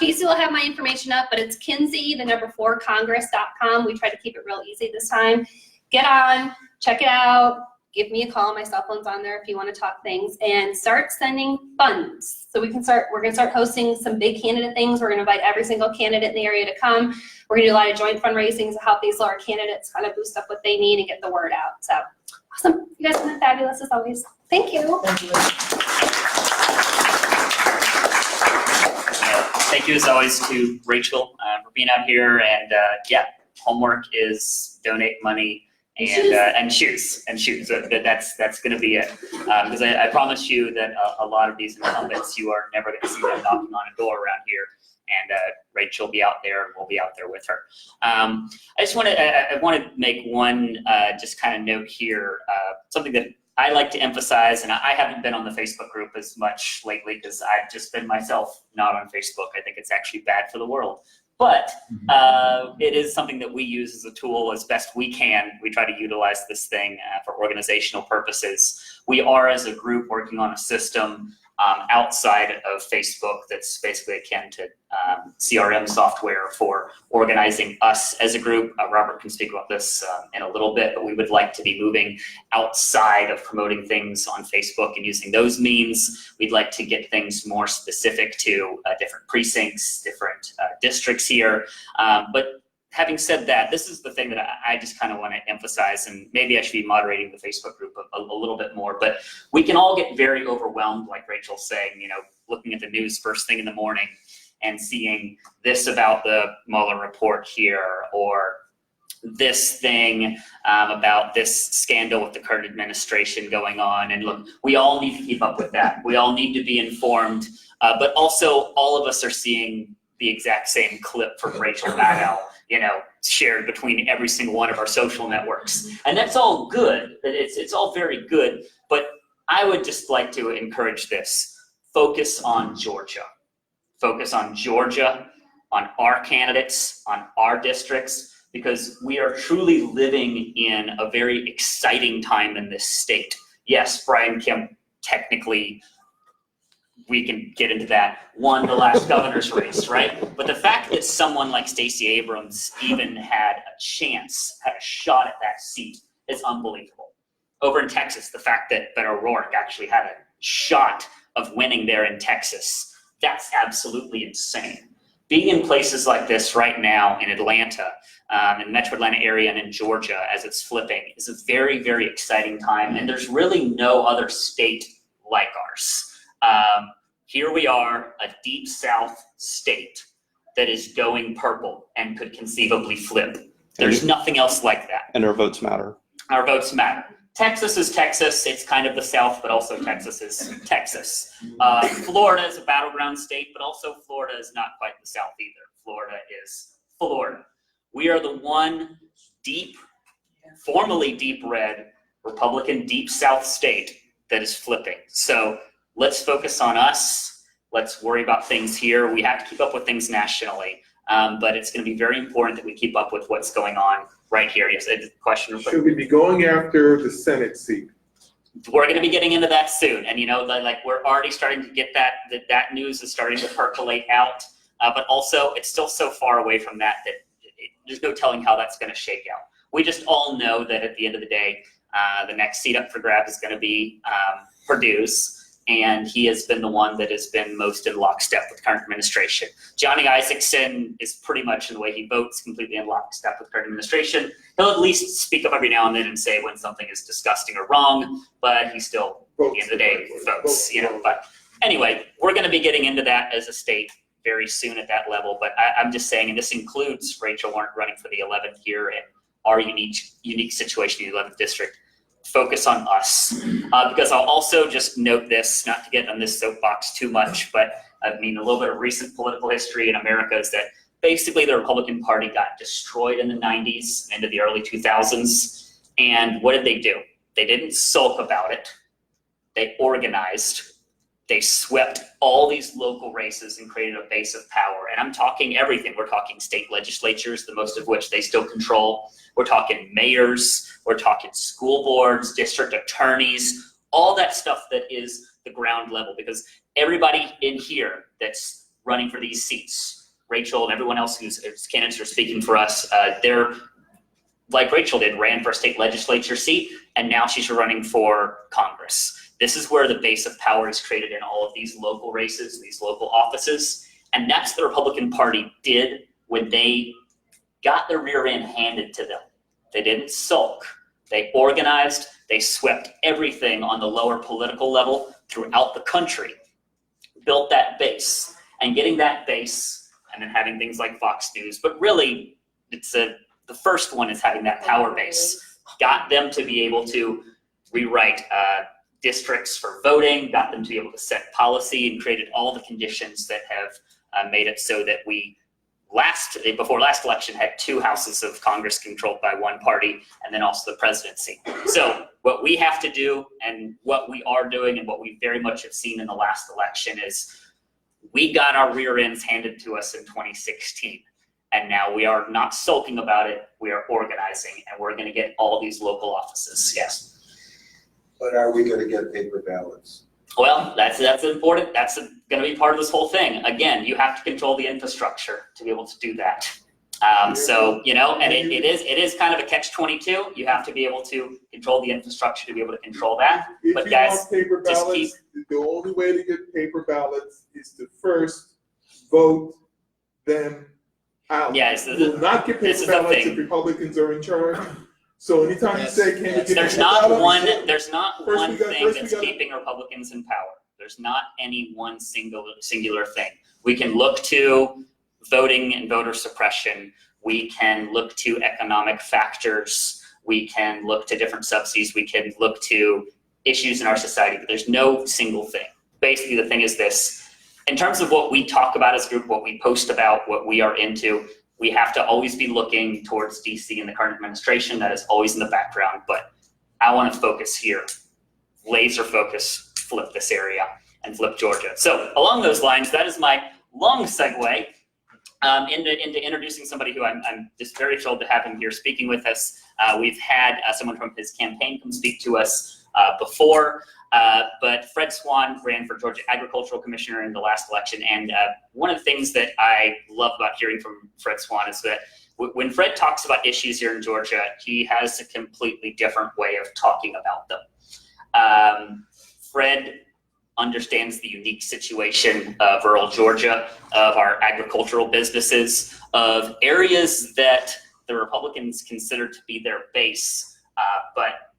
Casey will have my information up, but it's Kinsey, 4congress.com. We tried to keep it real easy this time. Get on, check it out, give me a call. My cell phone's on there if you want to talk things, and start sending funds. So we're going to start hosting some big candidate things. We're going to invite every single candidate in the area to come. We're going to do a lot of joint fundraising to help these lower candidates kind of boost up what they need and get the word out. So awesome. You guys have been fabulous as always. Thank you. Thank you. Thank you as always to Rachel for being out here, and yeah, homework is donate money and shoes. So that's going to be it, because I promise you that a lot of these incumbents, you are never going to see them knocking on a door around here, and Rachel will be out there, and we'll be out there with her. I want to make one just kind of note here, something that I like to emphasize, and I haven't been on the Facebook group as much lately because I've just been myself not on Facebook. I think it's actually bad for the world. But it is something that we use as a tool as best we can. We try to utilize this thing for organizational purposes. We are, as a group, working on a system outside of Facebook that's basically akin to CRM software for organizing us as a group. Robert can speak about this in a little bit, but we would like to be moving outside of promoting things on Facebook and using those means. We'd like to get things more specific to different precincts, different districts here. But having said that, this is the thing that I just kind of want to emphasize, and maybe I should be moderating the Facebook group a little bit more, but we can all get very overwhelmed, like Rachel's saying, looking at the news first thing in the morning and seeing this about the Mueller report here, or this thing about this scandal with the current administration going on. And look, we all need to keep up with that. We all need to be informed, but also all of us are seeing the exact same clip from Rachel Maddow, shared between every single one of our social networks. And that's all good. It's all very good. But I would just like to encourage this. Focus on Georgia. Focus on Georgia, on our candidates, on our districts, because we are truly living in a very exciting time in this state. Yes, Brian Kemp technically we can get into that, won the last governor's race, right? But the fact that someone like Stacey Abrams even had a chance, had a shot at that seat is unbelievable. Over in Texas, the fact that Beto O'Rourke actually had a shot of winning there in Texas, that's absolutely insane. Being in places like this right now in Atlanta, in the Metro Atlanta area and in Georgia as it's flipping is a very, very exciting time. And there's really no other state like ours. Here we are, a deep South state that is going purple and could conceivably flip. There's nothing else like that. And our votes matter. Our votes matter. Texas is Texas. It's kind of the South, but also Texas is Texas. Florida is a battleground state, but also Florida is not quite the South either. Florida is Florida. We are the one deep, formerly deep red, Republican deep South state that is flipping. So let's focus on us. Let's worry about things here. We have to keep up with things nationally, but it's going to be very important that we keep up with what's going on right here. Yes, a question. Should we be going after the Senate seat? We're going to be getting into that soon, and like we're already starting to get that news is starting to percolate out. But also, it's still so far away from that there's no telling how that's going to shake out. We just all know that at the end of the day, the next seat up for grab is going to be Perdue's. And he has been the one that has been most in lockstep with current administration. Johnny Isakson is pretty much, in the way he votes, completely in lockstep with current administration. He'll at least speak up every now and then and say when something is disgusting or wrong, but he still, at the end of the day, votes. But anyway, we're going to be getting into that as a state very soon at that level. But I'm just saying, and this includes Rachel Warren running for the 11th here and our unique situation in the 11th district. Focus on us, because I'll also just note this, not to get on this soapbox too much, but I mean a little bit of recent political history in America is that basically the Republican Party got destroyed in the 90s, into the early 2000s, and what did they do? They didn't sulk about it. They organized. They swept all these local races and created a base of power. And I'm talking everything. We're talking state legislatures, the most of which they still control. We're talking mayors. We're talking school boards, district attorneys, all that stuff that is the ground level. Because everybody in here that's running for these seats, Rachel and everyone else whose candidates are speaking for us, they're, like Rachel did, ran for a state legislature seat, and now she's running for Congress. This is where the base of power is created in all of these local races, these local offices. And that's the Republican Party did when they got their rear end handed to them. They didn't sulk. They organized. They swept everything on the lower political level throughout the country, built that base. And getting that base and then having things like Fox News, but really the first one is having that power base, got them to be able to rewrite districts for voting, got them to be able to set policy, and created all the conditions that have made it so that we before last election had 2 houses of Congress controlled by one party, and then also the presidency. So what we have to do, and what we are doing, and what we very much have seen in the last election is we got our rear ends handed to us in 2016. And now we are not sulking about it. We are organizing, and we're going to get all these local offices. Yes. But are we gonna get paper ballots? Well, that's important. That's going to be part of this whole thing. Again, you have to control the infrastructure to be able to do that. So, and it is kind of a catch-22. You have to be able to control the infrastructure to be able to control that. If But you guys, want paper just ballots, the only way to get paper ballots is to first vote them out. Yes, You will not get this paper is the ballots thing. if Republicans are in charge. So anytime you say, can you get There's paper not ballots? one thing first we that's gotta- keeping Republicans in power. There's not any one singular thing. We can look to voting and voter suppression. We can look to economic factors. We can look to different subsidies. We can look to issues in our society, but there's no single thing. Basically, the thing is this. In terms of what we talk about as a group, what we post about, what we are into, we have to always be looking towards DC and the current administration. That is always in the background, but I want to focus here. Laser focus, flip this area, and flip Georgia. So along those lines, that is my long segue into introducing somebody who I'm just very thrilled to have him here speaking with us. We've had someone from his campaign come speak to us before. But Fred Swann ran for Georgia Agricultural Commissioner in the last election, and one of the things that I love about hearing from Fred Swann is that when Fred talks about issues here in Georgia, he has a completely different way of talking about them. Fred understands the unique situation of rural Georgia, of our agricultural businesses, of areas that the Republicans consider to be their base, but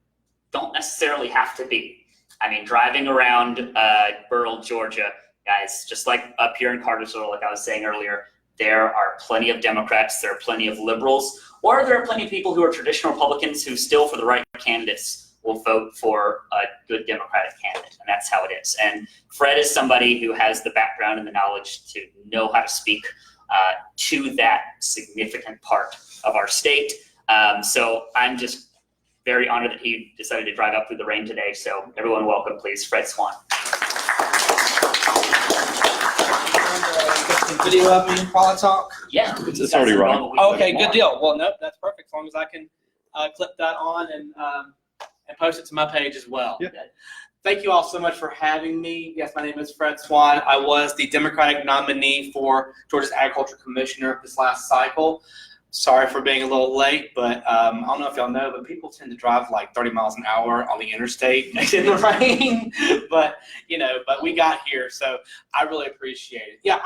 don't necessarily have to be. I mean, driving around rural Georgia, guys, just like up here in Cartersville, like I was saying earlier, there are plenty of Democrats, there are plenty of liberals, or there are plenty of people who are traditional Republicans who still, for the right candidates, will vote for a good Democratic candidate, and that's how it is. And Fred is somebody who has the background and the knowledge to know how to speak to that significant part of our state. So I'm just very honored that he decided to drive up through the rain today. So everyone welcome, please, Fred Swann. Get some video of me while I talk? Yeah. It's already running. Okay, good deal. Well, nope, that's perfect. As long as I can clip that on and post it to my page as well. Yeah. Thank you all so much for having me. Yes, my name is Fred Swann. I was the Democratic nominee for Georgia's Agriculture Commissioner this last cycle. Sorry for being a little late, but I don't know if y'all know, but people tend to drive like 30 miles an hour on the interstate in the rain. But we got here, so I really appreciate it. Yeah,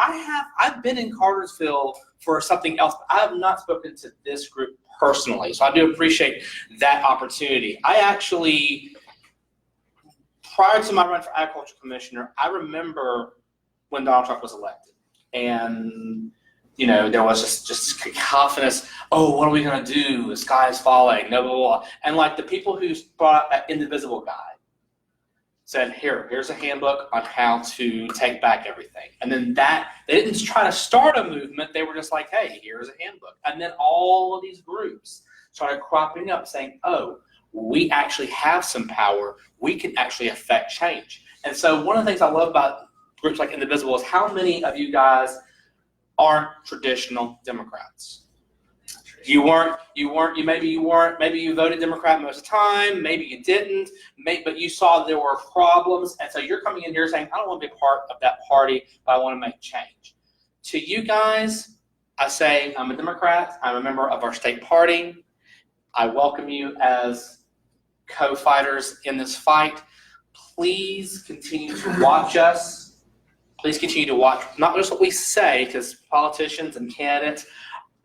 I've been in Cartersville for something else, but I have not spoken to this group personally, so I do appreciate that opportunity. I actually, prior to my run for Agriculture Commissioner, I remember when Donald Trump was elected, and there was just cacophonous, oh, what are we going to do? The sky is falling, blah, blah, blah. And like the people who brought up that indivisible guide said, here's a handbook on how to take back everything. And then they didn't try to start a movement. They were just like, hey, here's a handbook. And then all of these groups started cropping up saying, oh, we actually have some power. We can actually affect change. And so one of the things I love about groups like Indivisible is how many of you guys aren't traditional Democrats. Maybe you voted Democrat most of the time, maybe you didn't, but you saw there were problems, and so you're coming in here saying, I don't want to be a part of that party, but I want to make change. To you guys, I say, I'm a Democrat, I'm a member of our state party, I welcome you as co-fighters in this fight. Please continue to watch us. Please continue to watch, not just what we say, because politicians and candidates,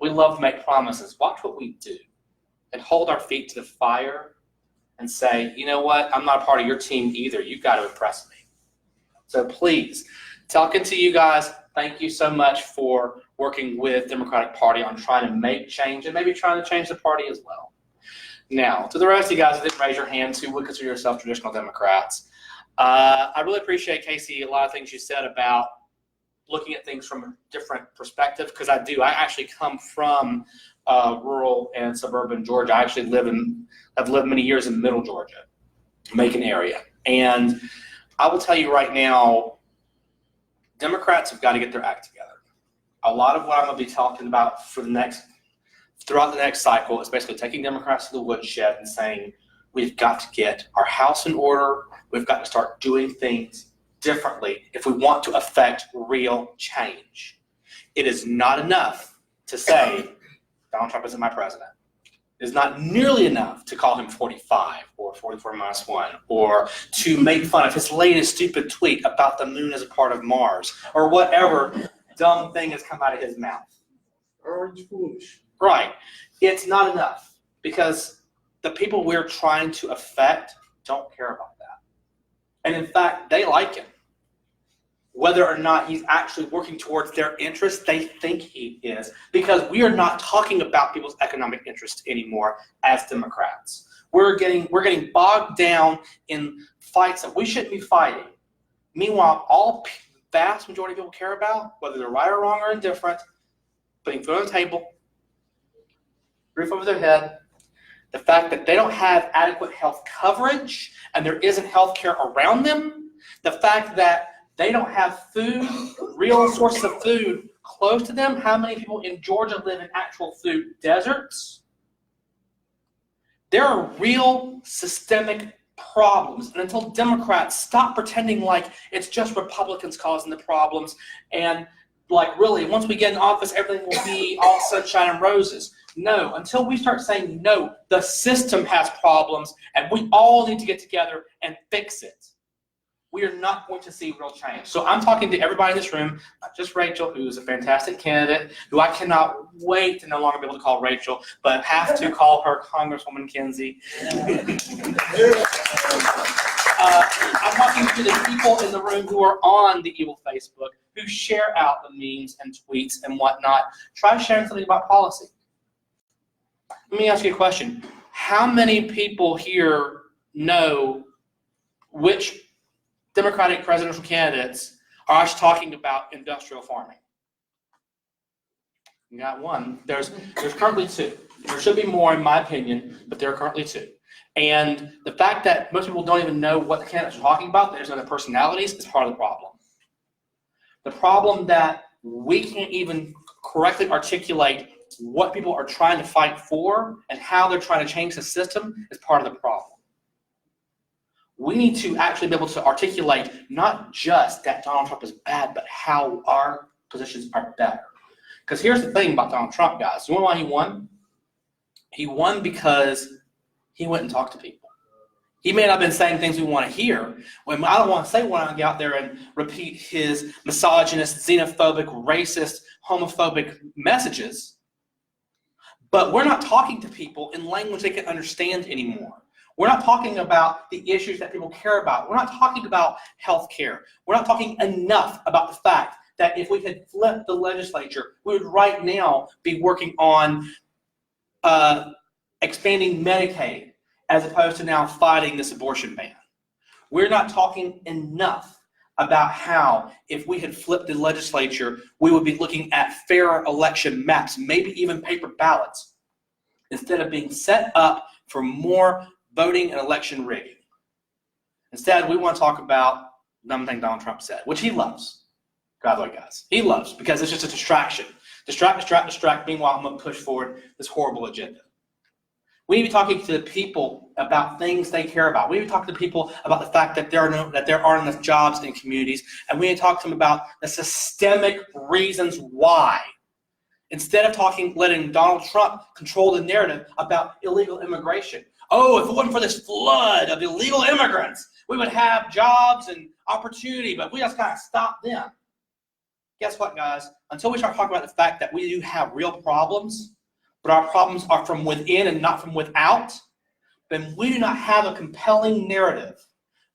we love to make promises. Watch what we do and hold our feet to the fire and say, you know what, I'm not a part of your team either. You've got to impress me. So please, talking to you guys, thank you so much for working with Democratic Party on trying to make change and maybe trying to change the party as well. Now, to the rest of you guys who didn't raise your hands, who would consider yourself traditional Democrats, I really appreciate, Casey, a lot of things you said about looking at things from a different perspective, because I do. I actually come from rural and suburban Georgia. I actually I've lived many years in middle Georgia, Macon area. And I will tell you right now, Democrats have got to get their act together. A lot of what I'm going to be talking about throughout the next cycle is basically taking Democrats to the woodshed and saying, we've got to get our house in order. We've got to start doing things differently if we want to affect real change. It is not enough to say Donald Trump isn't my president. It is not nearly enough to call him 45 or 44-1 or to make fun of his latest stupid tweet about the moon as a part of Mars or whatever dumb thing has come out of his mouth. Orange foolish. Right. It's not enough because the people we're trying to affect don't care about that. And in fact, they like him. Whether or not he's actually working towards their interests, they think he is, because we are not talking about people's economic interests anymore as Democrats. We're getting bogged down in fights that we shouldn't be fighting. Meanwhile, vast majority of people care about, whether they're right or wrong or indifferent, putting food on the table, roof over their head, the fact that they don't have adequate health coverage and there isn't health care around them, the fact that they don't have food, real sources of food close to them. How many people in Georgia live in actual food deserts? There are real systemic problems, and until Democrats stop pretending like it's just Republicans causing the problems, and like really, once we get in office, everything will be all sunshine and roses. No, until we start saying, no, the system has problems, and we all need to get together and fix it, we are not going to see real change. So I'm talking to everybody in this room, not just Rachel, who is a fantastic candidate, who I cannot wait to no longer be able to call Rachel, but have to call her Congresswoman Kinsey. I'm talking to the people in the room who are on the evil Facebook, who share out the memes and tweets and whatnot. Try sharing something about policy. Let me ask you a question. How many people here know which Democratic presidential candidates are actually talking about industrial farming? You got one. There's currently two. There should be more, in my opinion, but there are currently two. And the fact that most people don't even know what the candidates are talking about, there's no their personalities, is part of the problem. The problem that we can't even correctly articulate what people are trying to fight for and how they're trying to change the system is part of the problem. We need to actually be able to articulate not just that Donald Trump is bad, but how our positions are better. Because here's the thing about Donald Trump, guys. You know why he won? He won because he went and talked to people. He may not have been saying things we want to hear. When I don't want to say when I get out there and repeat his misogynist, xenophobic, racist, homophobic messages. But we're not talking to people in language they can understand anymore. We're not talking about the issues that people care about. We're not talking about health care. We're not talking enough about the fact that if we had flipped the legislature, we would right now be working on expanding Medicaid as opposed to now fighting this abortion ban. We're not talking enough about how, if we had flipped the legislature, we would be looking at fairer election maps, maybe even paper ballots, instead of being set up for more voting and election rigging. Instead, we want to talk about the dumb thing Donald Trump said, which he loves. By the way, guys, he loves, because it's just a distraction. Distract, meanwhile I'm going to push forward this horrible agenda. We need to be talking to the people about things they care about. We need to talk to people about the fact that there aren't enough jobs in communities, and we need to talk to them about the systemic reasons why. Instead of letting Donald Trump control the narrative about illegal immigration. Oh, if it wasn't for this flood of illegal immigrants, we would have jobs and opportunity, but we just kind of stopped them. Guess what, guys? Until we start talking about the fact that we do have real problems, but our problems are from within and not from without, then we do not have a compelling narrative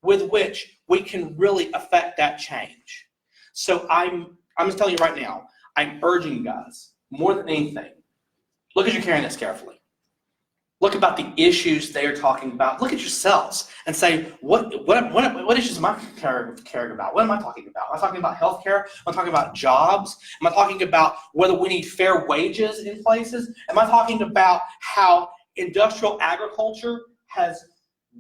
with which we can really affect that change. So I'm just telling you right now, I'm urging you guys, more than anything, look at your candidates carefully. Look about the issues they are talking about. Look at yourselves and say, what issues am I caring about? What am I talking about? Am I talking about healthcare? Am I talking about jobs? Am I talking about whether we need fair wages in places? Am I talking about how industrial agriculture has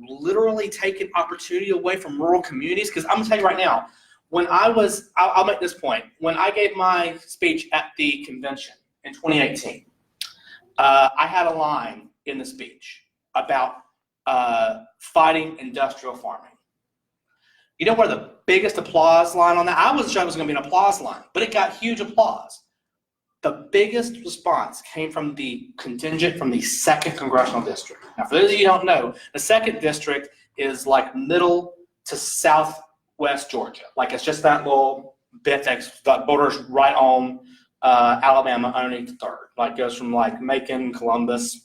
literally taken opportunity away from rural communities? Because I'm going to tell you right now, when I'll make this point. When I gave my speech at the convention in 2018, I had a line in the speech about fighting industrial farming. You know where the biggest applause line on that? I wasn't sure it was going to be an applause line, but it got huge applause. The biggest response came from the contingent from the 2nd Congressional District. Now, for those of you who don't know, the 2nd District is like middle to southwest Georgia. Like it's just that little bit that borders right on Alabama underneath the 3rd. Like goes from like Macon, Columbus.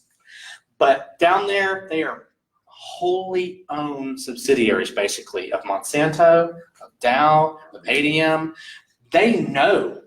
But down there, they are wholly owned subsidiaries, basically, of Monsanto, of Dow, of ADM. They know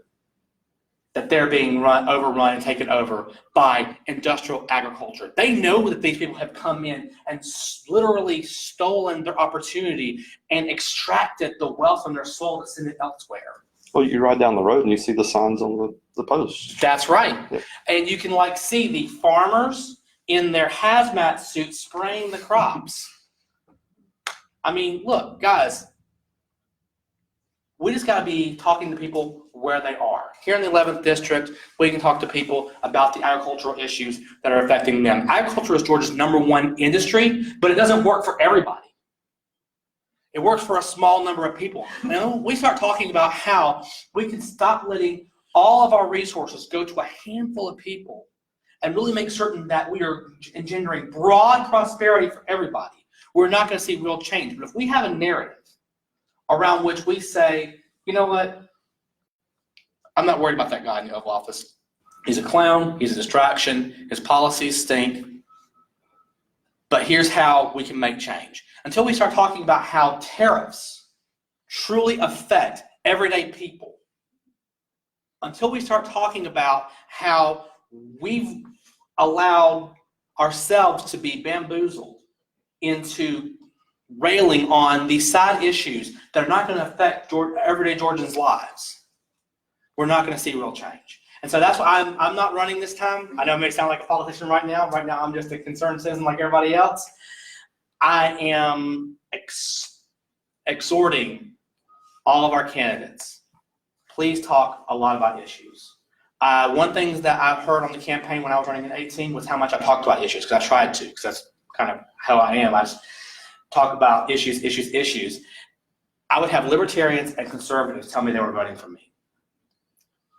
that they're being overrun and taken over by industrial agriculture. They know that these people have come in and literally stolen their opportunity and extracted the wealth from their soil to send it elsewhere. Well, you ride down the road and you see the signs on the posts. That's right. Yeah. And you can see the farmers in their hazmat suits spraying the crops. I mean, look, guys, we just got to be talking to people where they are. Here in the 11th District, we can talk to people about the agricultural issues that are affecting them. Agriculture is Georgia's #1 industry, but it doesn't work for everybody. It works for a small number of people. We start talking about how we can stop letting all of our resources go to a handful of people and really make certain that we are engendering broad prosperity for everybody, we're not going to see real change. But if we have a narrative around which we say, you know what, I'm not worried about that guy in the Oval Office. He's a clown, he's a distraction, his policies stink, but here's how we can make change. Until we start talking about how tariffs truly affect everyday people, until we start talking about how we've allowed ourselves to be bamboozled into railing on these side issues that are not going to affect everyday Georgians' lives, we're not going to see real change. And so that's why I'm not running this time. I know it may sound like a politician right now. Right now, I'm just a concerned citizen like everybody else. I am exhorting all of our candidates, please talk a lot about issues. One thing that I've heard on the campaign when I was running in 2018 was how much I talked about issues, because I tried to, because that's kind of how I am. I just talk about issues. I would have libertarians and conservatives tell me they were voting for me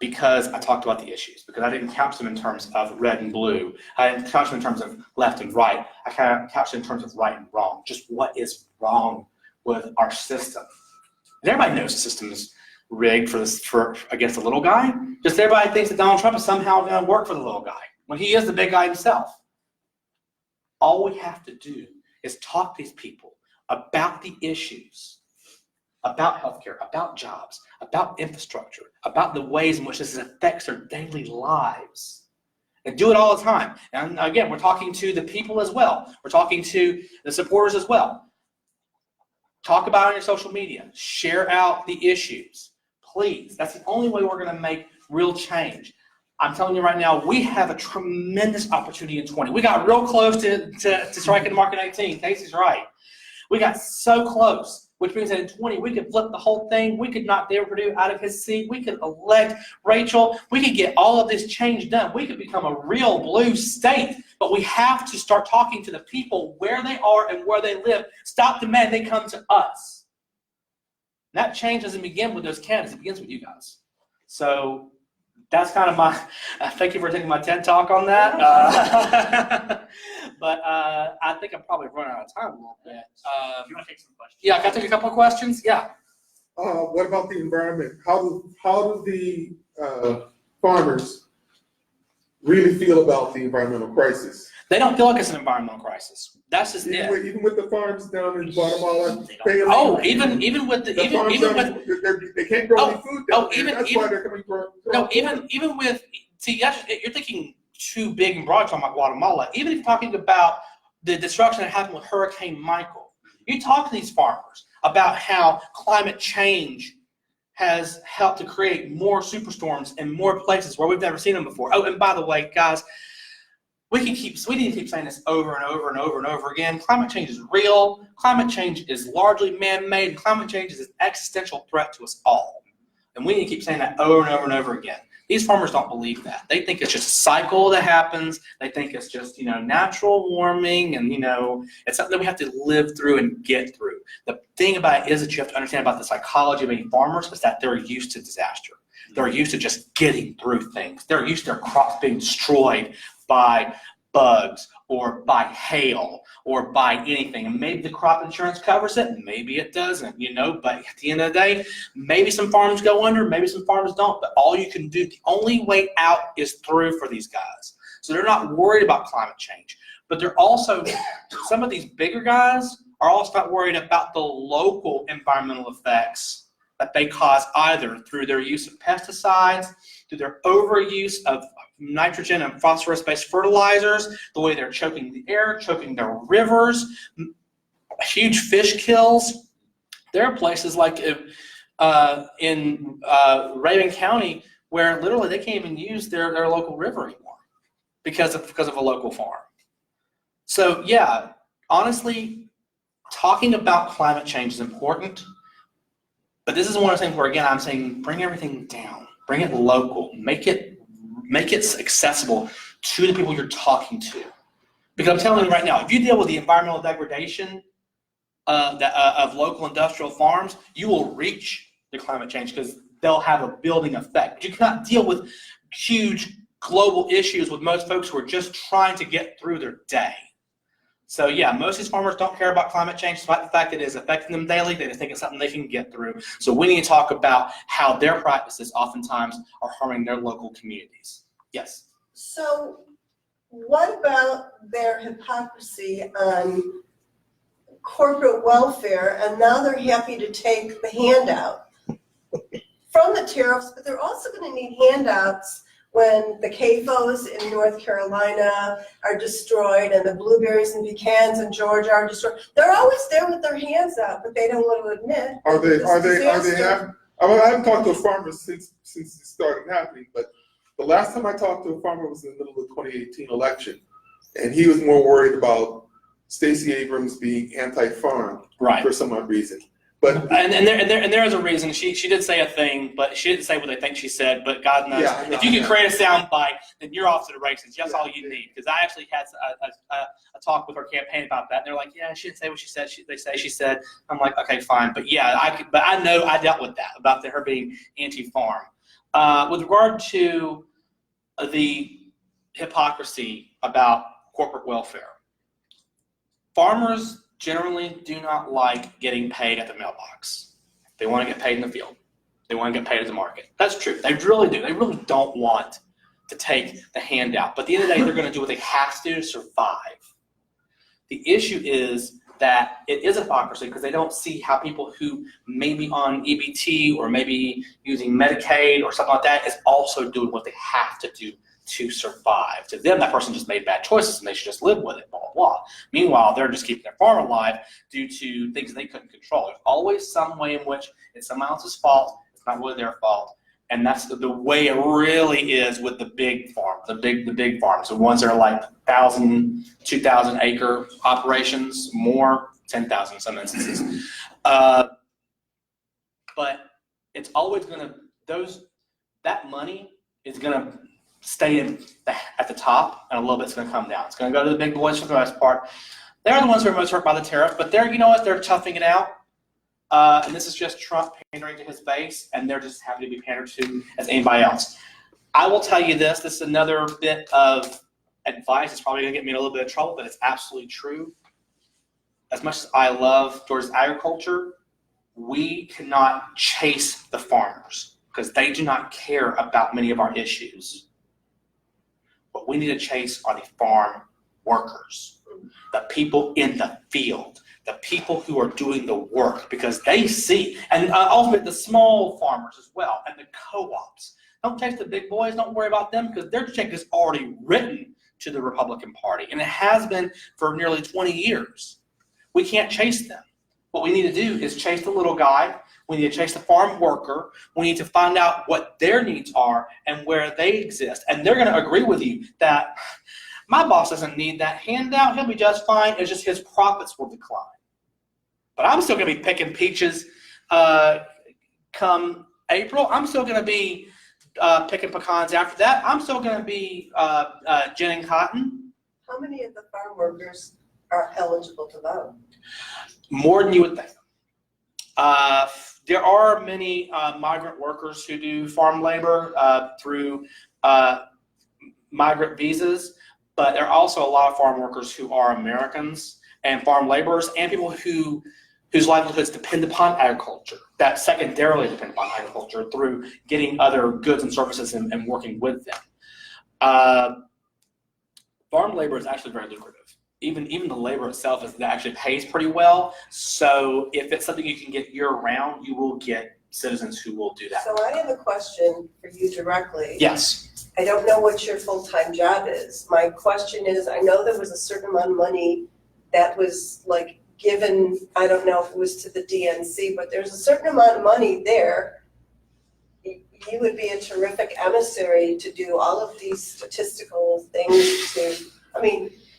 because I talked about the issues, because I didn't couch them in terms of red and blue. I didn't couch them in terms of left and right. I kind of couched them in terms of right and wrong, just what is wrong with our system. And everybody knows the system is rigged for against the little guy. Just everybody thinks that Donald Trump is somehow going to work for the little guy when he is the big guy himself. All we have to do is talk to these people about the issues, about healthcare, about jobs, about infrastructure, about the ways in which this affects their daily lives. And do it all the time. And again, we're talking to the people as well. We're talking to the supporters as well. Talk about it on your social media. Share out the issues. Please. That's the only way we're going to make real change. I'm telling you right now, we have a tremendous opportunity in 20. We got real close to striking the mark in 18. Casey's right. We got so close, which means that in 20, we could flip the whole thing. We could knock David Perdue out of his seat. We could elect Rachel. We could get all of this change done. We could become a real blue state. But we have to start talking to the people where they are and where they live. Stop demanding they come to us. And that change doesn't begin with those candidates. It begins with you guys. So that's kind of my, thank you for taking my TED Talk on that. But I think I'm probably running out of time a little bit. Do you want to take some questions? Yeah, can I take a couple of questions? Yeah. What about the environment? How do the farmers really feel about the environmental crisis? They don't feel like it's an environmental crisis. That's just it. Even with the farms down in Guatemala, even with they can't grow any food down there. That's why they're coming from. No, even with, see, you're thinking too big and broad talking about Guatemala. Even if you're talking about the destruction that happened with Hurricane Michael, you talk to these farmers about how climate change has helped to create more superstorms in more places where we've never seen them before. Oh, and by the way, guys, we need to keep saying this over and over and over and over again. Climate change is real. Climate change is largely man-made. And climate change is an existential threat to us all. And we need to keep saying that over and over and over again. These farmers don't believe that. They think it's just a cycle that happens. They think it's just, natural warming and, it's something that we have to live through and get through. The thing about it is that you have to understand about the psychology of many farmers is that they're used to disaster. They're used to just getting through things. They're used to their crops being destroyed by bugs or by hail or by anything. And maybe the crop insurance covers it, maybe it doesn't, but at the end of the day, maybe some farms go under, maybe some farms don't, but all you can do, the only way out is through for these guys. So they're not worried about climate change, but they're also, some of these bigger guys are also not worried about the local environmental effects that they cause either through their use of pesticides, through their overuse of nitrogen and phosphorus-based fertilizers, the way they're choking the air, choking their rivers, huge fish kills. There are places like in Raven County where literally they can't even use their local river anymore because of a local farm. So yeah, honestly, talking about climate change is important, but this is one of the things where, again, I'm saying bring everything down, bring it local, make it accessible to the people you're talking to. Because I'm telling you right now, if you deal with the environmental degradation of local industrial farms, you will reach the climate change because they'll have a building effect. But you cannot deal with huge global issues with most folks who are just trying to get through their day. So yeah, most of these farmers don't care about climate change, despite the fact that it is affecting them daily. They just think it's something they can get through. So we need to talk about how their practices oftentimes are harming their local communities. Yes? So what about their hypocrisy on corporate welfare, and now they're happy to take the handout from the tariffs, but they're also going to need handouts when the CAFOs in North Carolina are destroyed and the blueberries and pecans in Georgia are destroyed. They're always there with their hands out, but they don't want to admit. Are they disaster. happy? I haven't talked to a farmer since it started happening, but the last time I talked to a farmer was in the middle of the 2018 election, and he was more worried about Stacey Abrams being anti-farm for some odd reason. But and there is a reason. She did say a thing, but she didn't say what they think she said. But God knows, if you can create a sound bite, then you're off to the races. That's all you need. Because I actually had a talk with her campaign about that. And they're like, yeah, she didn't say what she said. They say she said. I'm like, okay, fine. But yeah, but I know I dealt with that about her being anti-farm. With regard to the hypocrisy about corporate welfare, farmers generally do not like getting paid at the mailbox. They want to get paid in the field. They want to get paid at the market. That's true. They really do. They really don't want to take the handout. But at the end of the day, they're going to do what they have to survive. The issue is that it is hypocrisy because they don't see how people who may be on EBT or maybe using Medicaid or something like that is also doing what they have to do to survive. To them, that person just made bad choices and they should just live with it, blah, blah, blah. Meanwhile, they're just keeping their farm alive due to things they couldn't control. There's always some way in which it's someone else's fault. It's not really their fault. And that's the way it really is with the big farms, the big farms, the ones that are like 1,000, 2,000 acre operations, more, 10,000 in some instances. But it's always gonna, that money is gonna stay at the top, and a little bit's going to come down. It's going to go to the big boys for the most part. They're the ones who are most hurt by the tariff, but you know what? They're toughing it out. And this is just Trump pandering to his base, and they're just happy to be pandered to as anybody else. I will tell you this. This is another bit of advice. It's probably going to get me in a little bit of trouble, but it's absolutely true. As much as I love Georgia's agriculture, we cannot chase the farmers because they do not care about many of our issues. What we need to chase are the farm workers, the people in the field, the people who are doing the work, because they see, and ultimately the small farmers as well, and the co-ops. Don't chase the big boys, don't worry about them, because their check is already written to the Republican Party, and it has been for nearly 20 years. We can't chase them. What we need to do is chase the little guy. We need to chase the farm worker. We need to find out what their needs are and where they exist. And they're going to agree with you that my boss doesn't need that handout. He'll be just fine. It's just his profits will decline. But I'm still going to be picking peaches come April. I'm still going to be picking pecans after that. I'm still going to be ginning cotton. How many of the farm workers are eligible to vote? More than you would think. There are many migrant workers who do farm labor through migrant visas, but there are also a lot of farm workers who are Americans and farm laborers and people whose livelihoods depend upon agriculture, that secondarily depend upon agriculture through getting other goods and services and working with them. Farm labor is actually very lucrative. Even the labor itself actually pays pretty well. So if it's something you can get year-round, you will get citizens who will do that. So I have a question for you directly. Yes. I don't know what your full-time job is. My question is, I know there was a certain amount of money that was like given, I don't know if it was to the DNC, but there's a certain amount of money there. You would be a terrific emissary to do all of these statistical things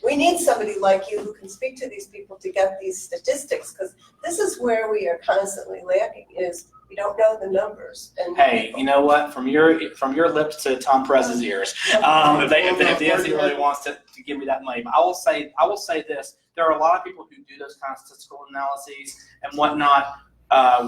we need somebody like you who can speak to these people to get these statistics, because this is where we are constantly lacking, is we don't know the numbers. And Hey, you know what? From your lips to Tom Perez's ears, if the NC really wants to give me that money, but I will say this: there are a lot of people who do those kind of statistical analyses and whatnot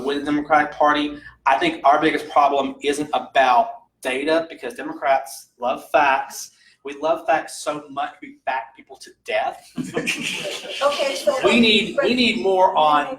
with the Democratic Party. I think our biggest problem isn't about data, because Democrats love facts. We love facts so much we back people to death. okay, so we need more on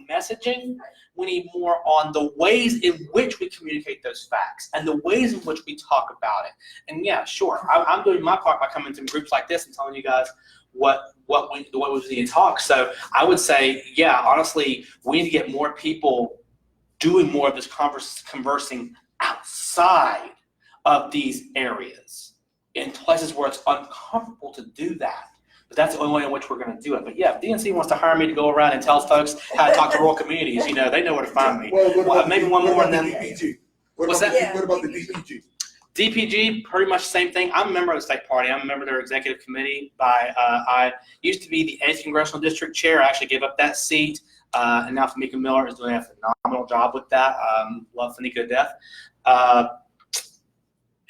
messaging. We need more on the ways in which we communicate those facts and the ways in which we talk about it. And yeah, sure, I'm doing my part by coming to groups like this and telling you guys what we need to talk. So I would say, yeah, honestly, we need to get more people doing more of this conversing outside of these areas, in places where it's uncomfortable to do that. But that's the only way in which we're going to do it. But yeah, if DNC wants to hire me to go around and tell folks how to talk to rural communities, you know, they know where to find me. Maybe one more and then. DPG? What's that? What about the DPG? DPG, pretty much the same thing. I'm a member of the state party. I'm a member of their executive committee. I used to be the 8th congressional district chair. I actually gave up that seat. And now Fanika Miller is doing a phenomenal job with that. Love Fanika to death.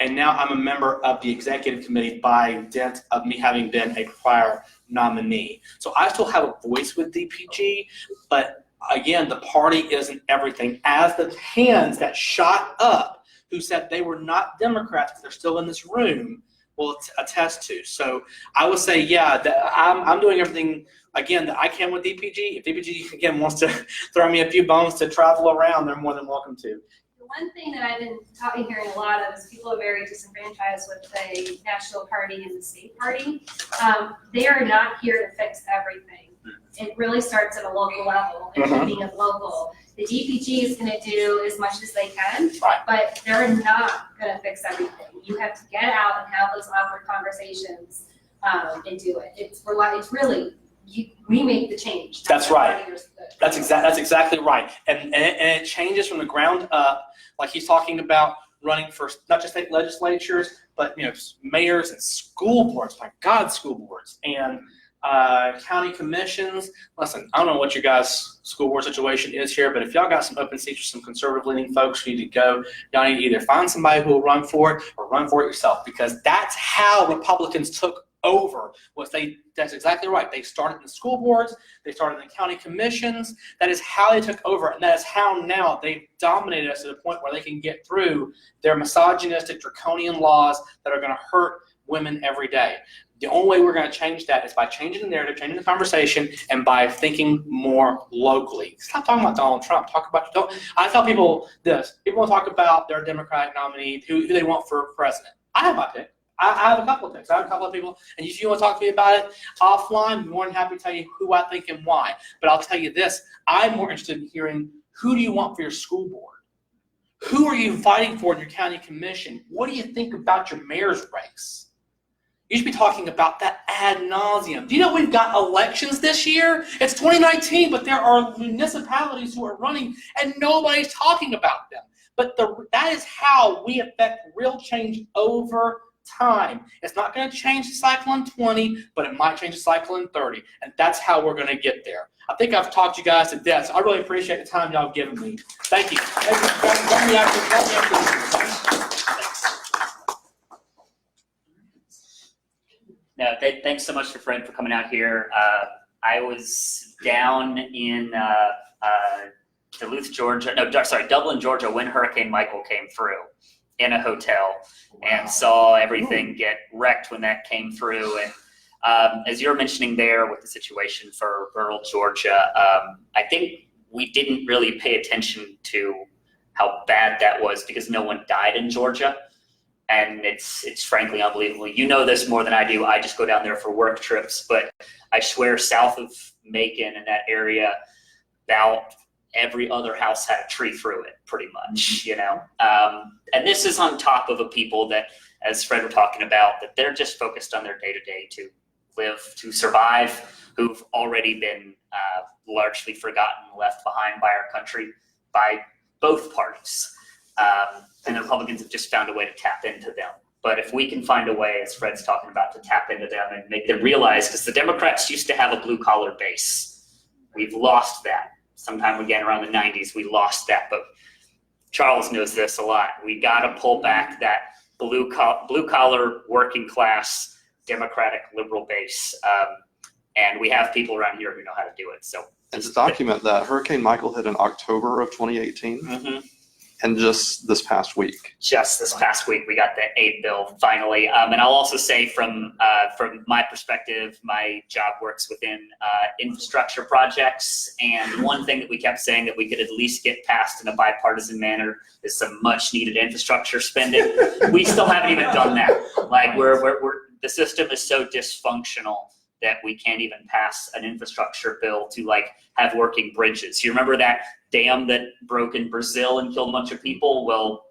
And now I'm a member of the executive committee by dint of me having been a prior nominee. So I still have a voice with DPG, but again, the party isn't everything. As the hands that shot up who said they were not Democrats, but they're still in this room, will attest to. So I would say, yeah, I'm doing everything, again, that I can with DPG. If DPG, again, wants to throw me a few bones to travel around, they're more than welcome to. One thing that I've been hearing a lot of is people are very disenfranchised with the national party and the state party. They are not here to fix everything. It really starts at a local level and keeping it local. The DPG is going to do as much as they can, but they're not going to fix everything. You have to get out and have those awkward conversations and do it. It's really, we make the change. That's right. That's exactly right. And it changes from the ground up. Like he's talking about running for not just state legislatures, but mayors and school boards. My God, school boards and county commissions. Listen, I don't know what your guys' school board situation is here, but if y'all got some open seats or some conservative-leaning folks who need to go, y'all need to either find somebody who will run for it or run for it yourself, because that's how Republicans took over. That's exactly right. They started in the school boards, they started in the county commissions. That is how they took over, and that is how now they've dominated us to the point where they can get through their misogynistic, draconian laws that are going to hurt women every day. The only way we're going to change that is by changing the narrative, changing the conversation, and by thinking more locally. Stop talking about Donald Trump. I tell people this. People will talk about their Democratic nominee, who they want for president. I have my pick. I have a couple of picks. I have a couple of people, and if you want to talk to me about it offline, I'm more than happy to tell you who I think and why. But I'll tell you this, I'm more interested in hearing, who do you want for your school board? Who are you fighting for in your county commission? What do you think about your mayor's race? You should be talking about that ad nauseum. Do you know we've got elections this year? It's 2019, but there are municipalities who are running, and nobody's talking about them. But that is how we affect real change over time. It's not going to change the cycle in 20, but it might change the cycle in 30, and that's how we're going to get there. I think I've talked you guys to death, so I really appreciate the time y'all have given me. Thank you. No, thanks so much to Fred for coming out here. I was down in Dublin, Georgia, when Hurricane Michael came through, in a hotel, and saw everything get wrecked when that came through. And as you're mentioning there with the situation for rural Georgia, I think we didn't really pay attention to how bad that was because no one died in Georgia. And it's frankly unbelievable. You know this more than I do. I just go down there for work trips, but I swear south of Macon and that area, about every other house had a tree through it, pretty much, And this is on top of a people that, as Fred were talking about, that they're just focused on their day-to-day to live, to survive, who've already been largely forgotten, left behind by our country, by both parties. And the Republicans have just found a way to tap into them. But if we can find a way, as Fred's talking about, to tap into them and make them realize, because the Democrats used to have a blue collar base. We've lost that. Sometime again around the 90s, we lost that. But Charles knows this a lot. We got to pull back that blue collar working class Democratic liberal base. And we have people around here who know how to do it. So, and to document that, Hurricane Michael hit in October of 2018. Mm-hmm. And just this past week. Just this past week, we got the aid bill finally. And I'll also say from my perspective, my job works within infrastructure projects. And one thing that we kept saying that we could at least get passed in a bipartisan manner is some much needed infrastructure spending. We still haven't even done that. Like the system is so dysfunctional that we can't even pass an infrastructure bill to like have working bridges. You remember that dam that broke in Brazil and killed a bunch of people? Well,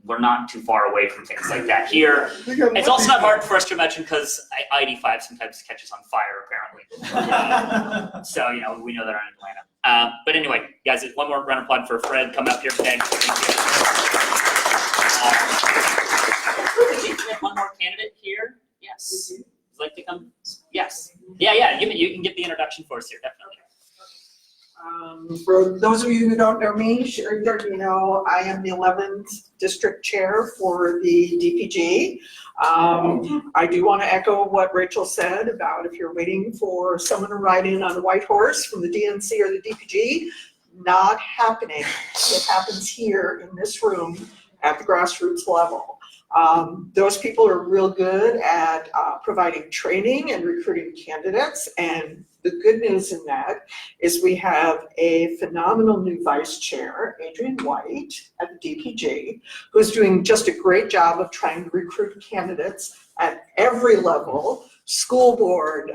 we're not too far away from things like that here. It's also not hard for us to imagine because I-85 sometimes catches on fire, apparently. So, you know, we know that around Atlanta. But anyway, guys, one more round of applause for Fred coming up here today. We have one more candidate here. Yes. Would you like to come? Yes. Yeah. You can get the introduction for us here, definitely. For those of you who don't know me, sure you know I am the 11th district chair for the DPG. I do want to echo what Rachel said about if you're waiting for someone to ride in on a white horse from the DNC or the DPG, not happening. It happens here in this room at the grassroots level. Those people are real good at providing training and recruiting candidates, and the good news in that is we have a phenomenal new vice chair, Adrian White at the DPG, who's doing just a great job of trying to recruit candidates at every level, school board,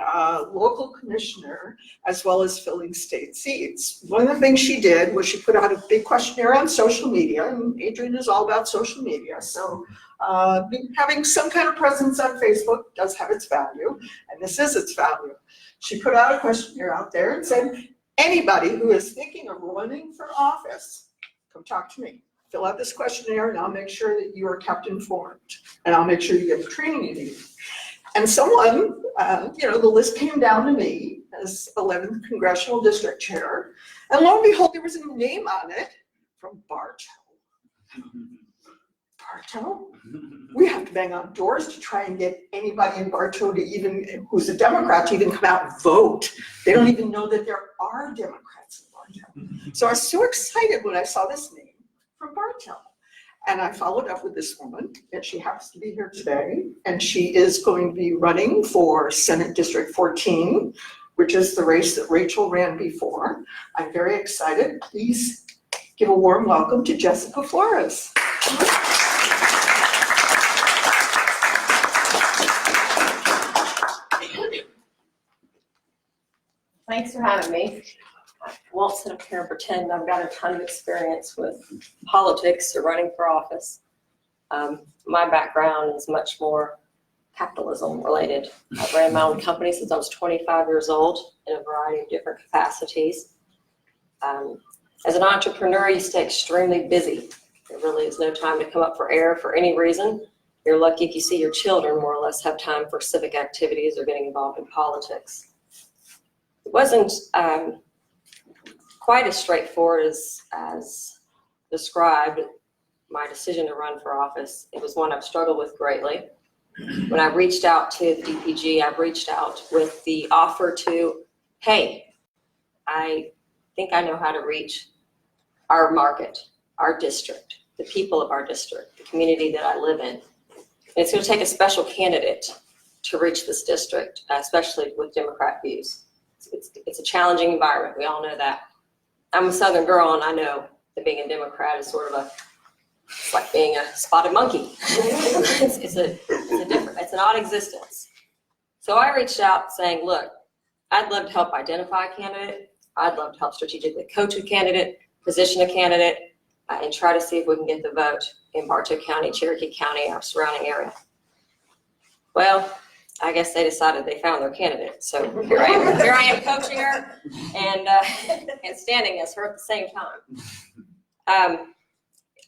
local commissioner, as well as filling state seats. One of the things she did was she put out a big questionnaire on social media, and Adrian is all about social media, so having some kind of presence on Facebook does have its value, and this is its value. She put out a questionnaire out there and said, anybody who is thinking of running for office, come talk to me. Fill out this questionnaire and I'll make sure that you are kept informed, and I'll make sure you get the training you need. And someone, the list came down to me as 11th Congressional District Chair, and lo and behold, there was a name on it from Bartow. Bartow? We have to bang on doors to try and get anybody in Bartow to even, who's a Democrat, to even come out and vote. They don't even know that there are Democrats in Bartow. So I was so excited when I saw this name from Bartow. And I followed up with this woman, and she happens to be here today, and she is going to be running for Senate District 14, which is the race that Rachel ran before. I'm very excited. Please give a warm welcome to Jessica Flores. Thanks for having me. I won't sit up here and pretend I've got a ton of experience with politics or running for office. My background is much more capitalism related. I've ran my own company since I was 25 years old in a variety of different capacities. As an entrepreneur, you stay extremely busy. There really is no time to come up for air for any reason. You're lucky if you see your children more or less have time for civic activities or getting involved in politics. It wasn't quite as straightforward as described, my decision to run for office. It was one I've struggled with greatly. When I reached out to the DPG, I reached out with the offer to, hey, I think I know how to reach our market, our district, the people of our district, the community that I live in. And it's going to take a special candidate to reach this district, especially with Democrat views. It's a challenging environment. We all know that. I'm a Southern girl, and I know that being a Democrat is sort of it's like being a spotted monkey. it's an odd existence. So I reached out saying, look, I'd love to help identify a candidate. I'd love to help strategically coach a candidate, position a candidate, and try to see if we can get the vote in Bartow County, Cherokee County, our surrounding area. Well, I guess they decided they found their candidate. So here I am coaching her and standing as her at the same time.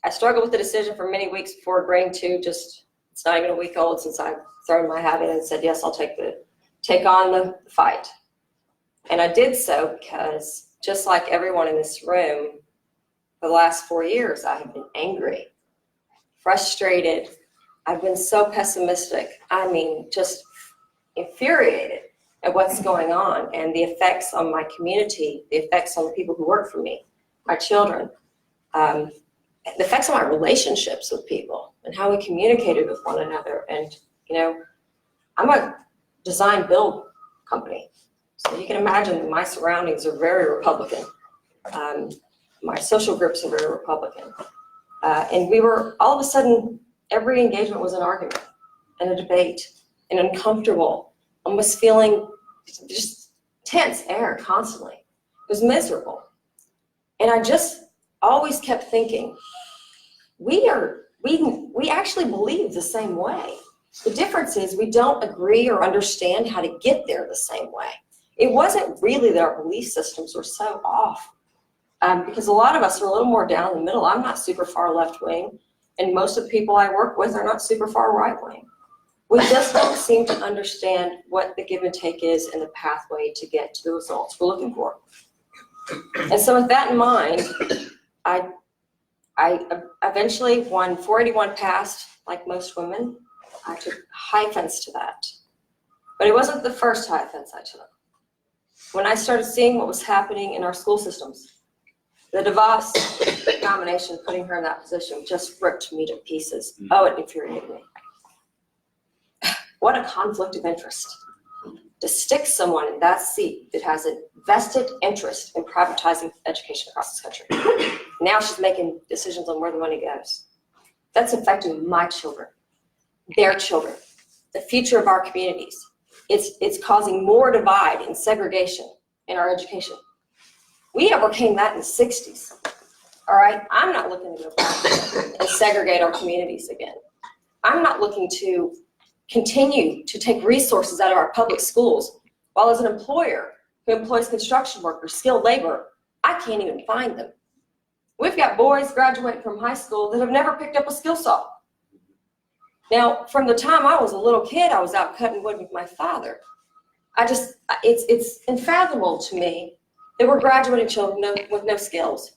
I struggled with the decision for many weeks before agreeing to just It's not even a week old since I've thrown my hat in and said, yes, I'll take on the fight. And I did so because just like everyone in this room, for the last 4 years, I have been angry, frustrated. I've been so pessimistic. I mean, just infuriated at what's going on and the effects on my community, the effects on the people who work for me, my children, the effects on my relationships with people and how we communicated with one another. And, you know, I'm a design build company. So you can imagine that my surroundings are very Republican. My social groups are very Republican. And we were, all of a sudden, every engagement was an argument and a debate and uncomfortable, almost feeling just tense air constantly. It was miserable. And I just always kept thinking, we actually believe the same way. The difference is we don't agree or understand how to get there the same way. It wasn't really that our belief systems were so off, because a lot of us are a little more down the middle. I'm not super far left wing, and most of the people I work with are not super far right wing. We just don't seem to understand what the give and take is and the pathway to get to the results we're looking for. And so with that in mind, I eventually, when 481 passed, like most women, I took high offense to that. But it wasn't the first high offense I took. When I started seeing what was happening in our school systems, the DeVos nomination, putting her in that position, just ripped me to pieces. Oh, it infuriated me. What a conflict of interest. To stick someone in that seat that has a vested interest in privatizing education across this country. Now she's making decisions on where the money goes. That's affecting my children, their children, the future of our communities. It's causing more divide and segregation in our education. We overcame that in the 60s, all right? I'm not looking to go back and segregate our communities again. I'm not looking to continue to take resources out of our public schools, while as an employer who employs construction workers, skilled labor, I can't even find them. We've got boys graduating from high school that have never picked up a skill saw. Now, from the time I was a little kid, I was out cutting wood with my father. It's unfathomable to me that we're graduating children with no skills.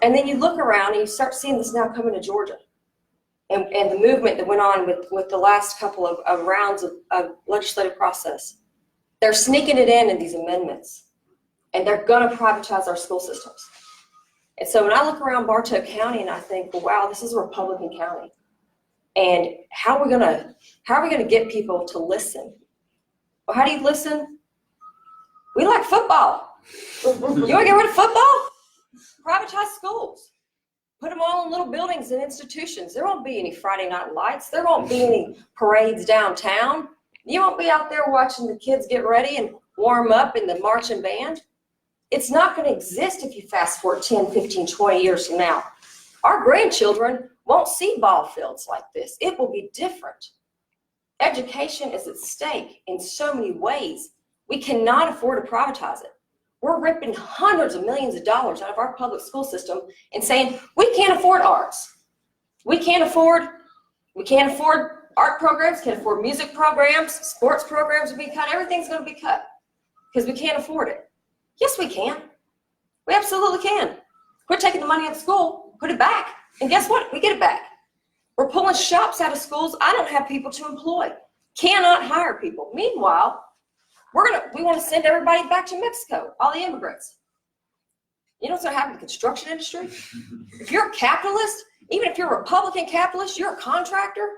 And then you look around and you start seeing this now coming to Georgia. And the movement that went on with the last couple of rounds of legislative process. They're sneaking it in these amendments. And they're gonna privatize our school systems. And so when I look around Bartow County and I think, well, wow, this is a Republican county. And how are we gonna get people to listen? Well, how do you listen? We like football. You wanna get rid of football? Privatize schools. Put them all in little buildings and institutions. There won't be any Friday night lights. There won't be any parades downtown. You won't be out there watching the kids get ready and warm up in the marching band. It's not going to exist if you fast forward 10, 15, 20 years from now. Our grandchildren won't see ball fields like this. It will be different. Education is at stake in so many ways. We cannot afford to privatize it. We're ripping hundreds of millions of dollars out of our public school system and saying, we can't afford arts. We can't afford art programs, can't afford music programs, sports programs will be cut, everything's gonna be cut because we can't afford it. Yes, we can. We absolutely can. Quit taking the money out of school, put it back, and guess what? We get it back. We're pulling shops out of schools. I don't have people to employ. Cannot hire people. Meanwhile, we want to send everybody back to Mexico, all the immigrants. You know what's going to happen to the construction industry? If you're a capitalist, even if you're a Republican capitalist, you're a contractor,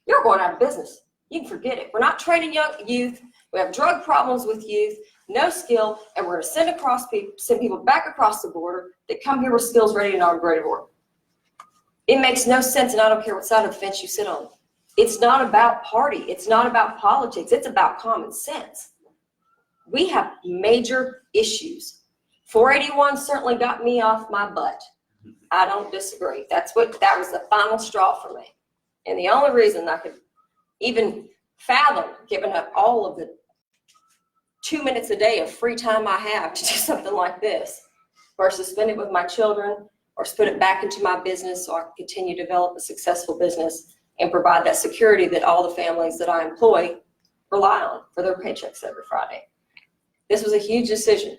you're going out of business. You can forget it. We're not training young youth. We have drug problems with youth, no skill, and we're going to send people back across the border that come here with skills ready and on ready to work. It makes no sense, and I don't care what side of the fence you sit on. It's not about party. It's not about politics. It's about common sense. We have major issues. 481 certainly got me off my butt. I don't disagree. That was the final straw for me. And the only reason I could even fathom giving up all of the 2 minutes a day of free time I have to do something like this versus spend it with my children or put it back into my business so I can continue to develop a successful business and provide that security that all the families that I employ rely on for their paychecks every Friday. This was a huge decision,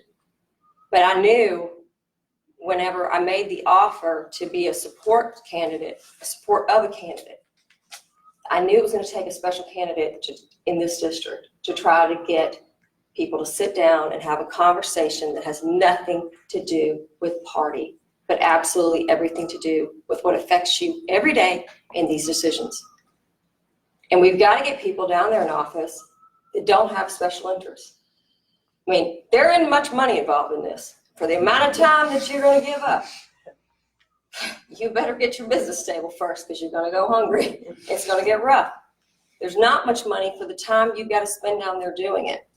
but I knew whenever I made the offer to be a support candidate, a support of a candidate, I knew it was going to take a special candidate in this district to try to get people to sit down and have a conversation that has nothing to do with party, but absolutely everything to do with what affects you every day in these decisions. And we've got to get people down there in office that don't have special interests. I mean, there isn't much money involved in this. For the amount of time that you're going to give up, you better get your business stable first because you're going to go hungry. It's going to get rough. There's not much money for the time you've got to spend down there doing it.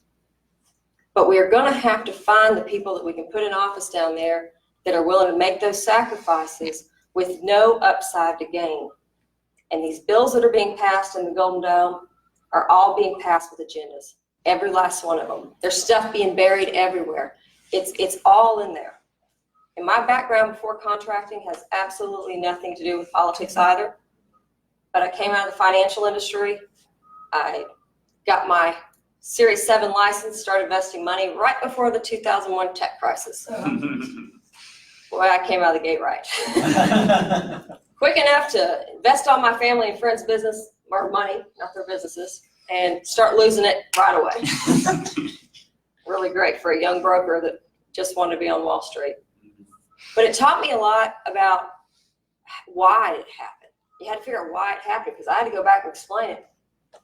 But we are going to have to find the people that we can put in office down there that are willing to make those sacrifices with no upside to gain. And these bills that are being passed in the Golden Dome are all being passed with agendas. Every last one of them. There's stuff being buried everywhere. It's all in there. And my background before contracting has absolutely nothing to do with politics either. But I came out of the financial industry. I got my Series 7 license, started investing money right before the 2001 tech crisis. Boy, I came out of the gate right. Quick enough to invest all my family and friends' business, or money, not their businesses, and start losing it right away. Really great for a young broker that just wanted to be on Wall Street. But it taught me a lot about why it happened. You had to figure out why it happened because I had to go back and explain it.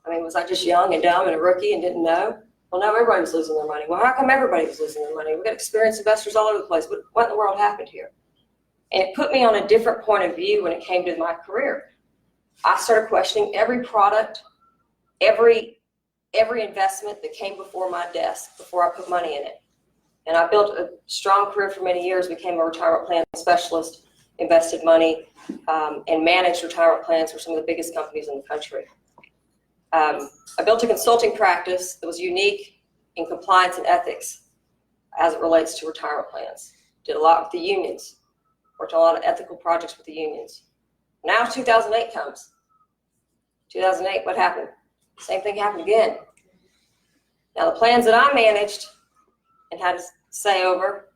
I mean, was I just young and dumb and a rookie and didn't know? Well, no, everybody was losing their money. Well, how come everybody was losing their money? We've got experienced investors all over the place. What in the world happened here? And it put me on a different point of view when it came to my career. I started questioning every product, every investment that came before my desk before I put money in it. And I built a strong career for many years, became a retirement plan specialist, invested money, and managed retirement plans for some of the biggest companies in the country. I built a consulting practice that was unique in compliance and ethics as it relates to retirement plans. Did a lot with the unions, worked on a lot of ethical projects with the unions. Now 2008 comes. 2008, what happened? Same thing happened again. Now the plans that I managed and had to say over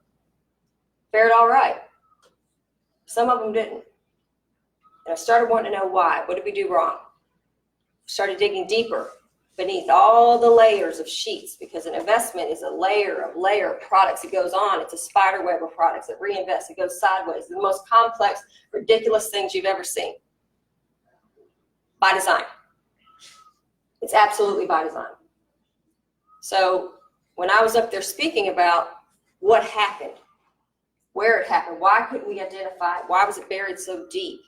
fared all right. Some of them didn't. And I started wanting to know why. What did we do wrong? Started digging deeper beneath all the layers of sheets because an investment is a layer of products. It goes on. It's a spider web of products. It reinvests. It goes sideways. The most complex, ridiculous things you've ever seen. By design. It's absolutely by design. So when I was up there speaking about what happened, where it happened, why couldn't we identify it? Why was it buried so deep?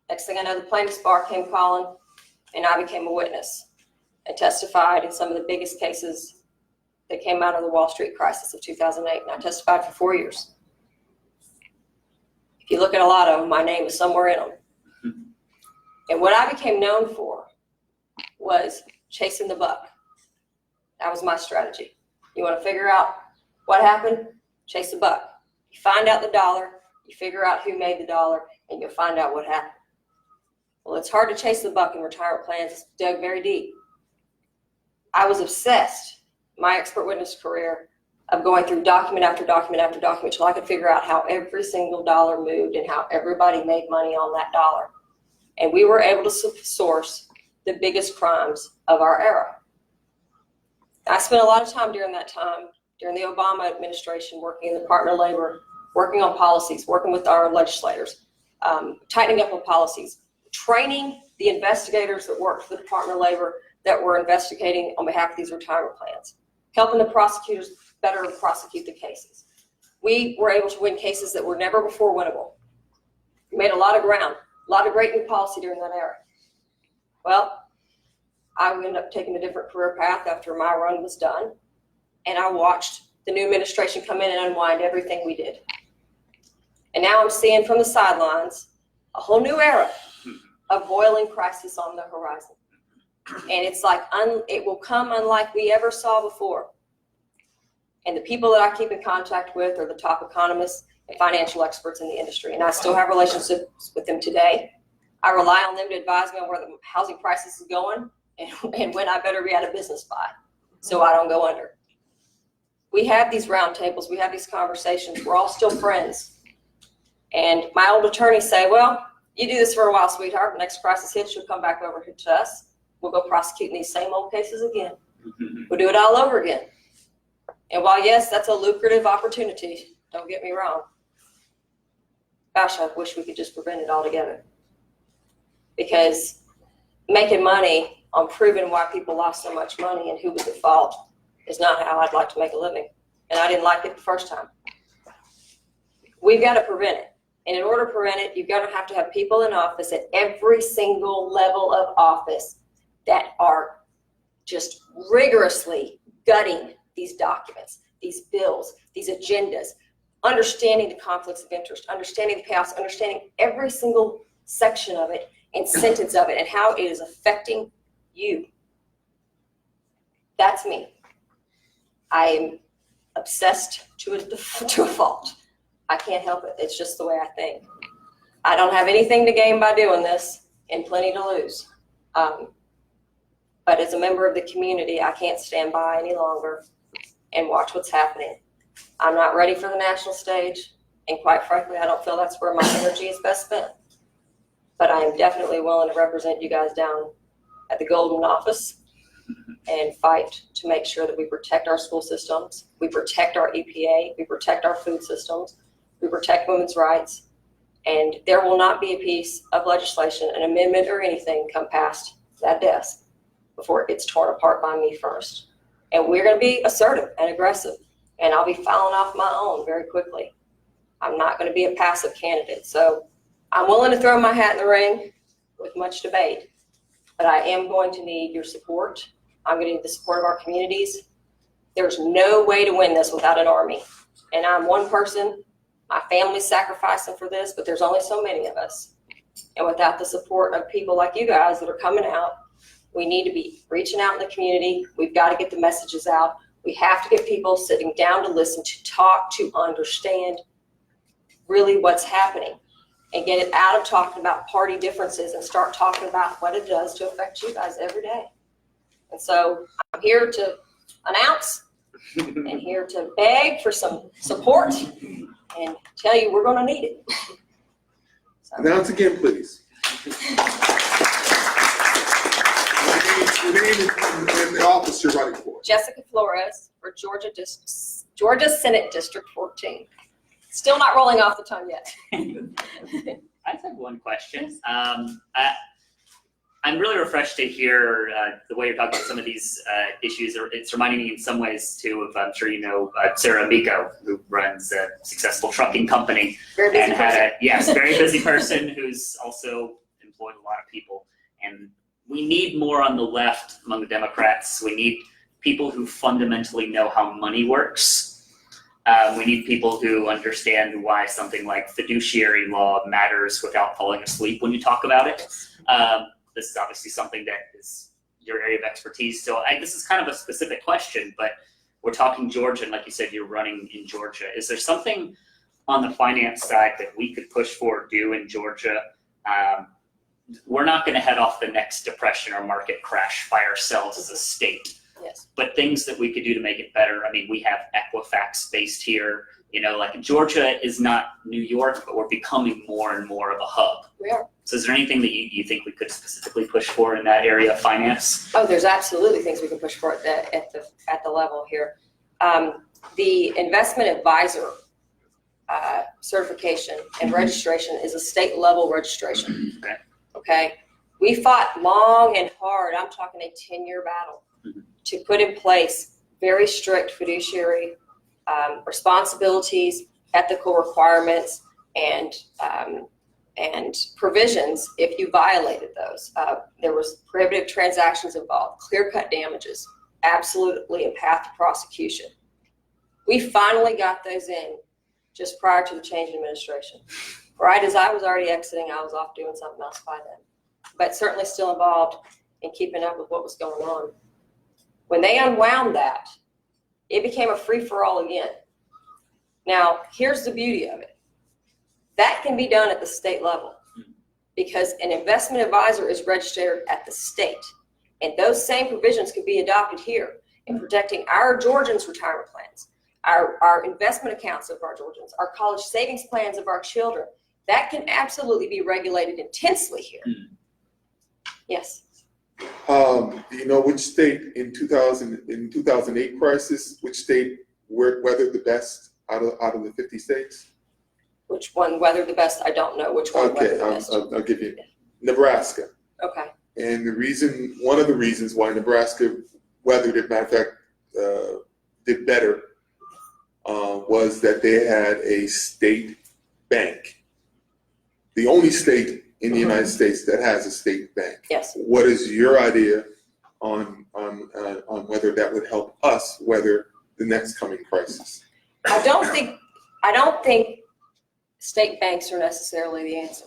Next thing I know, the plaintiff's bar came calling, and I became a witness and testified in some of the biggest cases that came out of the Wall Street crisis of 2008, and I testified for 4 years. If you look at a lot of them, my name is somewhere in them. And what I became known for was chasing the buck. That was my strategy. You want to figure out what happened? Chase the buck. You find out the dollar, you figure out who made the dollar, and you'll find out what happened. Well, it's hard to chase the buck in retirement plans. It's dug very deep. I was obsessed, my expert witness career, of going through document after document after document till I could figure out how every single dollar moved and how everybody made money on that dollar. And we were able to source the biggest crimes of our era. I spent a lot of time during that time, during the Obama administration, working in the Department of Labor, working on policies, working with our legislators, tightening up on policies, training the investigators that worked for the Department of Labor that were investigating on behalf of these retirement plans, helping the prosecutors better prosecute the cases. We were able to win cases that were never before winnable. We made a lot of ground, a lot of great new policy during that era. Well, I ended up taking a different career path after my run was done, and I watched the new administration come in and unwind everything we did. And now I'm seeing from the sidelines a whole new era of boiling crisis on the horizon. And it's like, it will come unlike we ever saw before. And the people that I keep in contact with are the top economists and financial experts in the industry, and I still have relationships with them today. I rely on them to advise me on where the housing crisis is going and when I better be out of business by, so I don't go under. We have these roundtables, we have these conversations, we're all still friends. And my old attorneys say, well, you do this for a while, sweetheart, the next crisis hits, you'll come back over to us. We'll go prosecuting these same old cases again. We'll do it all over again. And while yes, that's a lucrative opportunity, don't get me wrong. Gosh, I wish we could just prevent it altogether. Because making money on proving why people lost so much money and who was at fault is not how I'd like to make a living. And I didn't like it the first time. We've got to prevent it. And in order to prevent it, you're going to have people in office at every single level of office that are just rigorously gutting these documents, these bills, these agendas, understanding the conflicts of interest, understanding the payoffs, understanding every single section of it and sentence of it and how it is affecting you. That's me. I am obsessed to a fault. I can't help it. It's just the way I think. I don't have anything to gain by doing this and plenty to lose. But as a member of the community, I can't stand by any longer and watch what's happening. I'm not ready for the national stage, and quite frankly, I don't feel that's where my energy is best spent. But I am definitely willing to represent you guys down at the Golden Office and fight to make sure that we protect our school systems, we protect our EPA, we protect our food systems, we protect women's rights, and there will not be a piece of legislation, an amendment or anything come past that desk before it gets torn apart by me first. And we're going to be assertive and aggressive, and I'll be filing off my own very quickly. I'm not going to be a passive candidate, so I'm willing to throw my hat in the ring with much debate, but I am going to need your support. I'm going to need the support of our communities. There's no way to win this without an army, and I'm one person. My family's sacrificing for this, but there's only so many of us. And without the support of people like you guys that are coming out, we need to be reaching out in the community. We've got to get the messages out. We have to get people sitting down to listen, to talk, to understand really what's happening and get it out of talking about party differences and start talking about what it does to affect you guys every day. And so I'm here to announce and here to beg for some support and tell you we're going to need it. So. Announce again, please. Your name and the office you're running for. Jessica Flores for Georgia Senate District 14. Still not rolling off the tongue yet. I just have one question. I'm really refreshed to hear the way you're talking about some of these issues. It's reminding me in some ways too of, I'm sure you know, Sarah Miko, who runs a successful trucking company. Very busy and had person. very busy person who's also employed a lot of people. And we need more on the left among the Democrats. We need people who fundamentally know how money works. We need people who understand why something like fiduciary law matters without falling asleep when you talk about it. This is obviously something that is your area of expertise. So this is kind of a specific question, but we're talking Georgia, and like you said, you're running in Georgia. Is there something on the finance side that we could push for or do in Georgia? We're not going to head off the next depression or market crash by ourselves as a state. Yes. But things that we could do to make it better. I mean, we have Equifax based here. You know, like Georgia is not New York, but we're becoming more and more of a hub. We are. So is there anything that you think we could specifically push for in that area of finance? Oh, there's absolutely things we can push for at the level here. The investment advisor certification and registration is a state level registration. Okay. Okay. We fought long and hard. I'm talking a 10-year battle to put in place very strict fiduciary responsibilities, ethical requirements, and provisions if you violated those. There was prohibitive transactions involved, clear-cut damages, absolutely a path to prosecution. We finally got those in just prior to the change in administration. Right as I was already exiting, I was off doing something else by then, but certainly still involved in keeping up with what was going on. When they unwound that, it became a free-for-all again. Now, here's the beauty of it. That can be done at the state level because an investment advisor is registered at the state. And those same provisions could be adopted here in protecting our Georgians' retirement plans, our investment accounts of our Georgians, our college savings plans of our children. That can absolutely be regulated intensely here. Yes. Do you know which state in 2008 crisis, which state weathered the best out of the 50 states? Which one weathered the best? I don't know which one weathered the best. I'll give you Nebraska. Okay. And one of the reasons why Nebraska weathered it, matter of fact, did better, was that they had a state bank. The only state in the United States that has a state bank. Yes. What is your idea on whether that would help us weather the next coming crisis? I don't think state banks are necessarily the answer.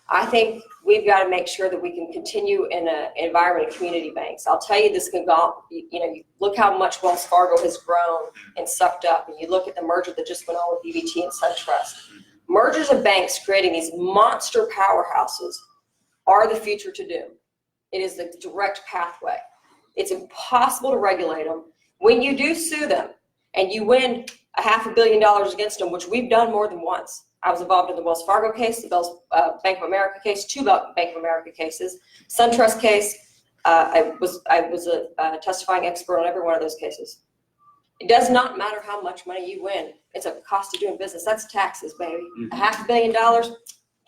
I think we've got to make sure that we can continue in an environment of community banks. I'll tell you, this can go, you look how much Wells Fargo has grown and sucked up, and you look at the merger that just went on with BB&T and SunTrust. Mergers of banks creating these monster powerhouses are the future to do. It is the direct pathway. It's impossible to regulate them. When you do sue them and you win $500 million against them, which we've done more than once. I was involved in the Wells Fargo case, the Bank of America case, 2 Bank of America cases, SunTrust case. I was a testifying expert on every one of those cases. It does not matter how much money you win. It's a cost of doing business. That's taxes, baby. $500 million,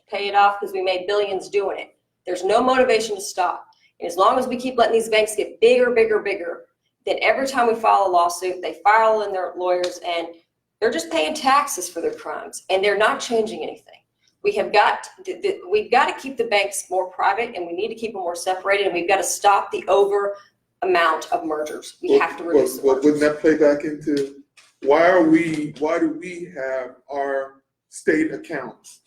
pay it off because we made billions doing it. There's no motivation to stop. And as long as we keep letting these banks get bigger, then every time we file a lawsuit, they file in their lawyers and they're just paying taxes for their crimes and they're not changing anything. We've got to keep the banks more private and we need to keep them more separated and we've got to stop the over amount of mergers. We have to reduce the mergers. Wouldn't that play back into why do we have our state accounts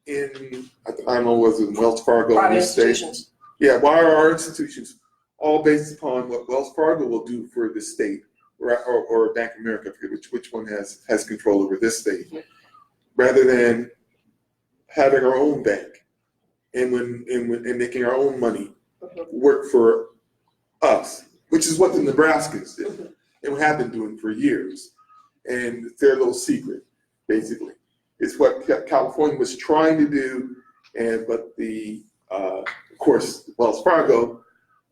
in, I don't know, was it Wells Fargo? Private institutions. Yeah, why are our institutions all based upon what Wells Fargo will do for the state or Bank of America, I forget which one has control over this state, rather than having our own bank and making our own money work for us, which is what the Nebraskans did and have been doing for years. And it's their little secret, basically. It's what California was trying to do, but of course, Wells Fargo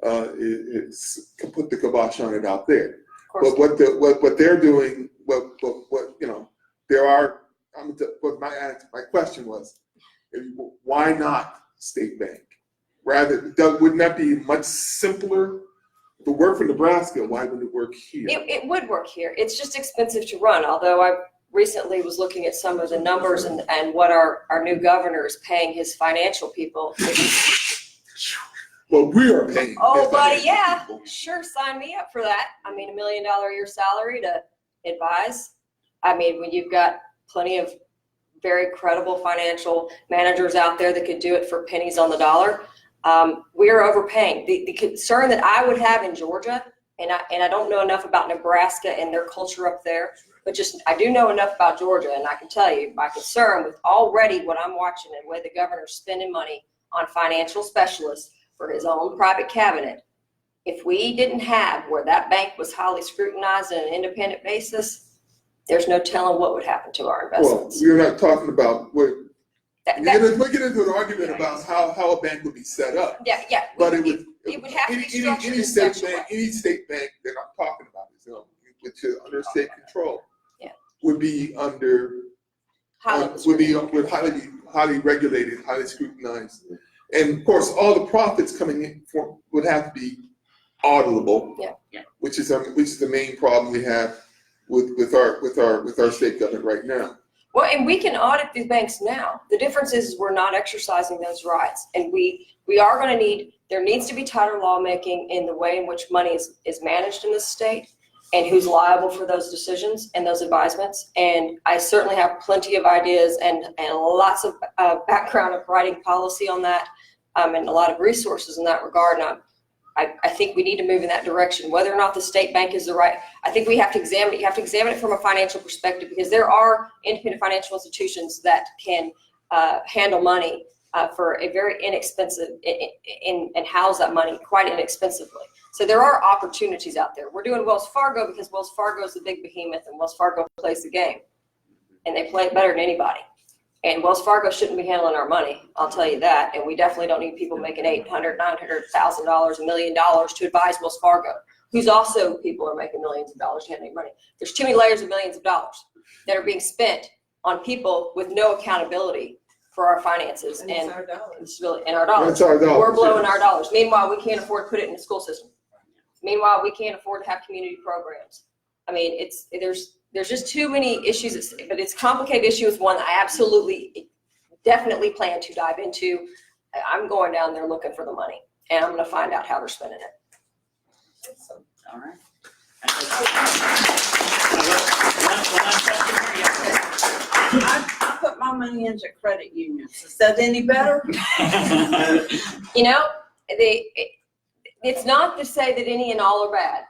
put the kibosh on it out there. But what they're doing, there are. My question was, why not state bank? Wouldn't that be much simpler? If it worked for Nebraska, why wouldn't it work here? It would work here. It's just expensive to run. Although I recently was looking at some of the numbers and what our new governor is paying his financial people. Well, we are paying. Oh, buddy, yeah, sure, sign me up for that. I mean, $1 million a year salary to advise. I mean, when you've got plenty of very credible financial managers out there that could do it for pennies on the dollar, we are overpaying. The concern that I would have in Georgia, and I don't know enough about Nebraska and their culture up there, but I do know enough about Georgia, and I can tell you my concern with already what I'm watching and the way the governor's spending money on financial specialists for his own private cabinet. If we didn't have where that bank was highly scrutinized on an independent basis, there's no telling what would happen to our investments. Well, we're not talking about we're getting into an argument about how a bank would be set up. Yeah. But it would have to be structured in such a way. Any state bank that I'm talking about is under state control. Yeah. Would be highly regulated, highly scrutinized. And of course, all the profits coming in would have to be auditable. Yeah. Which is the main problem we have with our state government right now. Well, and we can audit these banks now. The difference is we're not exercising those rights, and we are going to need. There needs to be tighter lawmaking in the way in which money is managed in this state, and who's liable for those decisions and those advisements. And I certainly have plenty of ideas and lots of background of writing policy on that, and a lot of resources in that regard. And I think we need to move in that direction. Whether or not the state bank is the right, I think we have to examine it. You have to examine it from a financial perspective because there are independent financial institutions that can handle money for a very inexpensive, and house that money quite inexpensively. So there are opportunities out there. We're doing Wells Fargo because Wells Fargo is the big behemoth and Wells Fargo plays the game. And they play it better than anybody. And Wells Fargo shouldn't be handling our money, I'll tell you that. And we definitely don't need people making $800,000, $900,000, $1 million to advise Wells Fargo, who's also people are making millions of dollars handling money. There's too many layers of millions of dollars that are being spent on people with no accountability for our finances And it's our dollars. it's really in our dollars. That's our dollars. We're blowing our dollars. Meanwhile, we can't afford to put it in the school system. Meanwhile, we can't afford to have community programs. I mean, there's just too many issues, but it's a complicated issue. It's one that I absolutely, definitely plan to dive into. I'm going down there looking for the money, and I'm going to find out how they're spending it. Awesome. All right. One last question here, yes. I put my money into credit unions. Is that any better? You know, it's not to say that any and all are bad.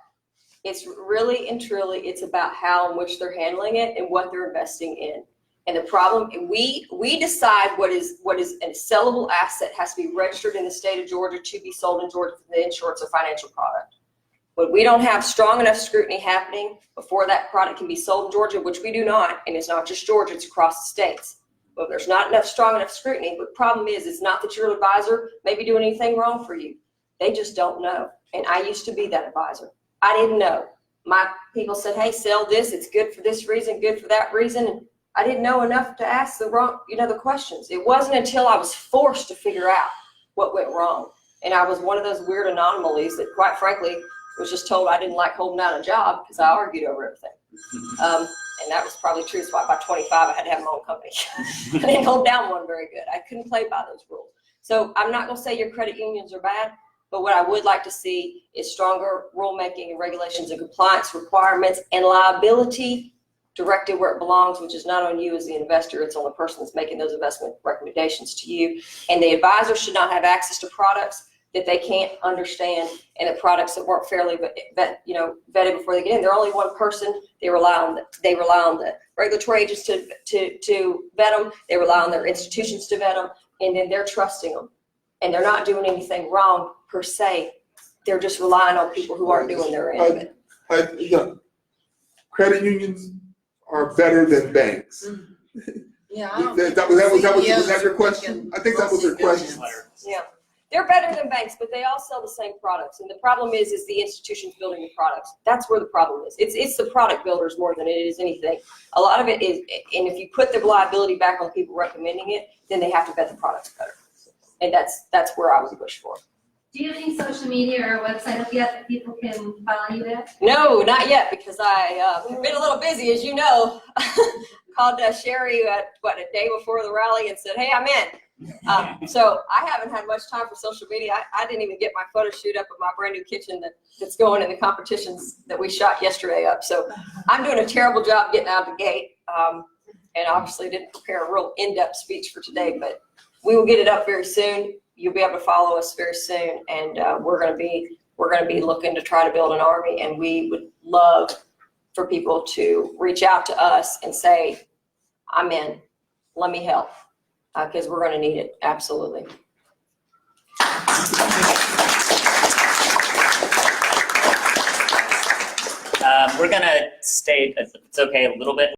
It's really and truly, it's about how in which they're handling it and what they're investing in. And the problem, we decide what is a sellable asset has to be registered in the state of Georgia to be sold in Georgia for the insurance or financial product. But we don't have strong enough scrutiny happening before that product can be sold in Georgia, which we do not, and it's not just Georgia, it's across the states. But there's not strong enough scrutiny. But the problem is, it's not that your advisor may be doing anything wrong for you. They just don't know. And I used to be that advisor. I didn't know. My people said, hey, sell this. It's good for this reason, good for that reason. And I didn't know enough to ask the questions. It wasn't until I was forced to figure out what went wrong. And I was one of those weird anomalies that, quite frankly, was just told I didn't like holding down a job because I argued over everything. And that was probably true. That's why by 25, I had to have my own company. I didn't hold down one very good. I couldn't play by those rules. So I'm not going to say your credit unions are bad. But what I would like to see is stronger rulemaking and regulations and compliance requirements and liability directed where it belongs, which is not on you as the investor, it's on the person that's making those investment recommendations to you. And the advisor should not have access to products that they can't understand and the products that weren't fairly vetted before they get in. They're only one person. They rely on the regulatory agents to vet them. They rely on their institutions to vet them, and then they're trusting them. And they're not doing anything wrong per se. They're just relying on people who aren't doing their end of it. Credit unions are better than banks. Yeah. Was that your question? I think that was your question. Yeah. They're better than banks, but they all sell the same products. And the problem is the institutions building the products. That's where the problem is. It's the product builders more than it is anything. A lot of it is, and if you put the liability back on people recommending it, then they have to vet the products better. And that's where I was pushed for. Do you have any social media or website up yet that people can follow you at? No, not yet, because I've been a little busy, as you know. Called Sherry a day before the rally and said, hey, I'm in. So I haven't had much time for social media. I didn't even get my photo shoot up of my brand new kitchen that's going in the competitions that we shot yesterday up. So I'm doing a terrible job getting out of the gate. And obviously didn't prepare a real in-depth speech for today, but we will get it up very soon. You'll be able to follow us very soon, and we're going to be looking to try to build an army. And we would love for people to reach out to us and say, "I'm in. Let me help," because we're going to need it absolutely. We're going to stay, if it's okay, a little bit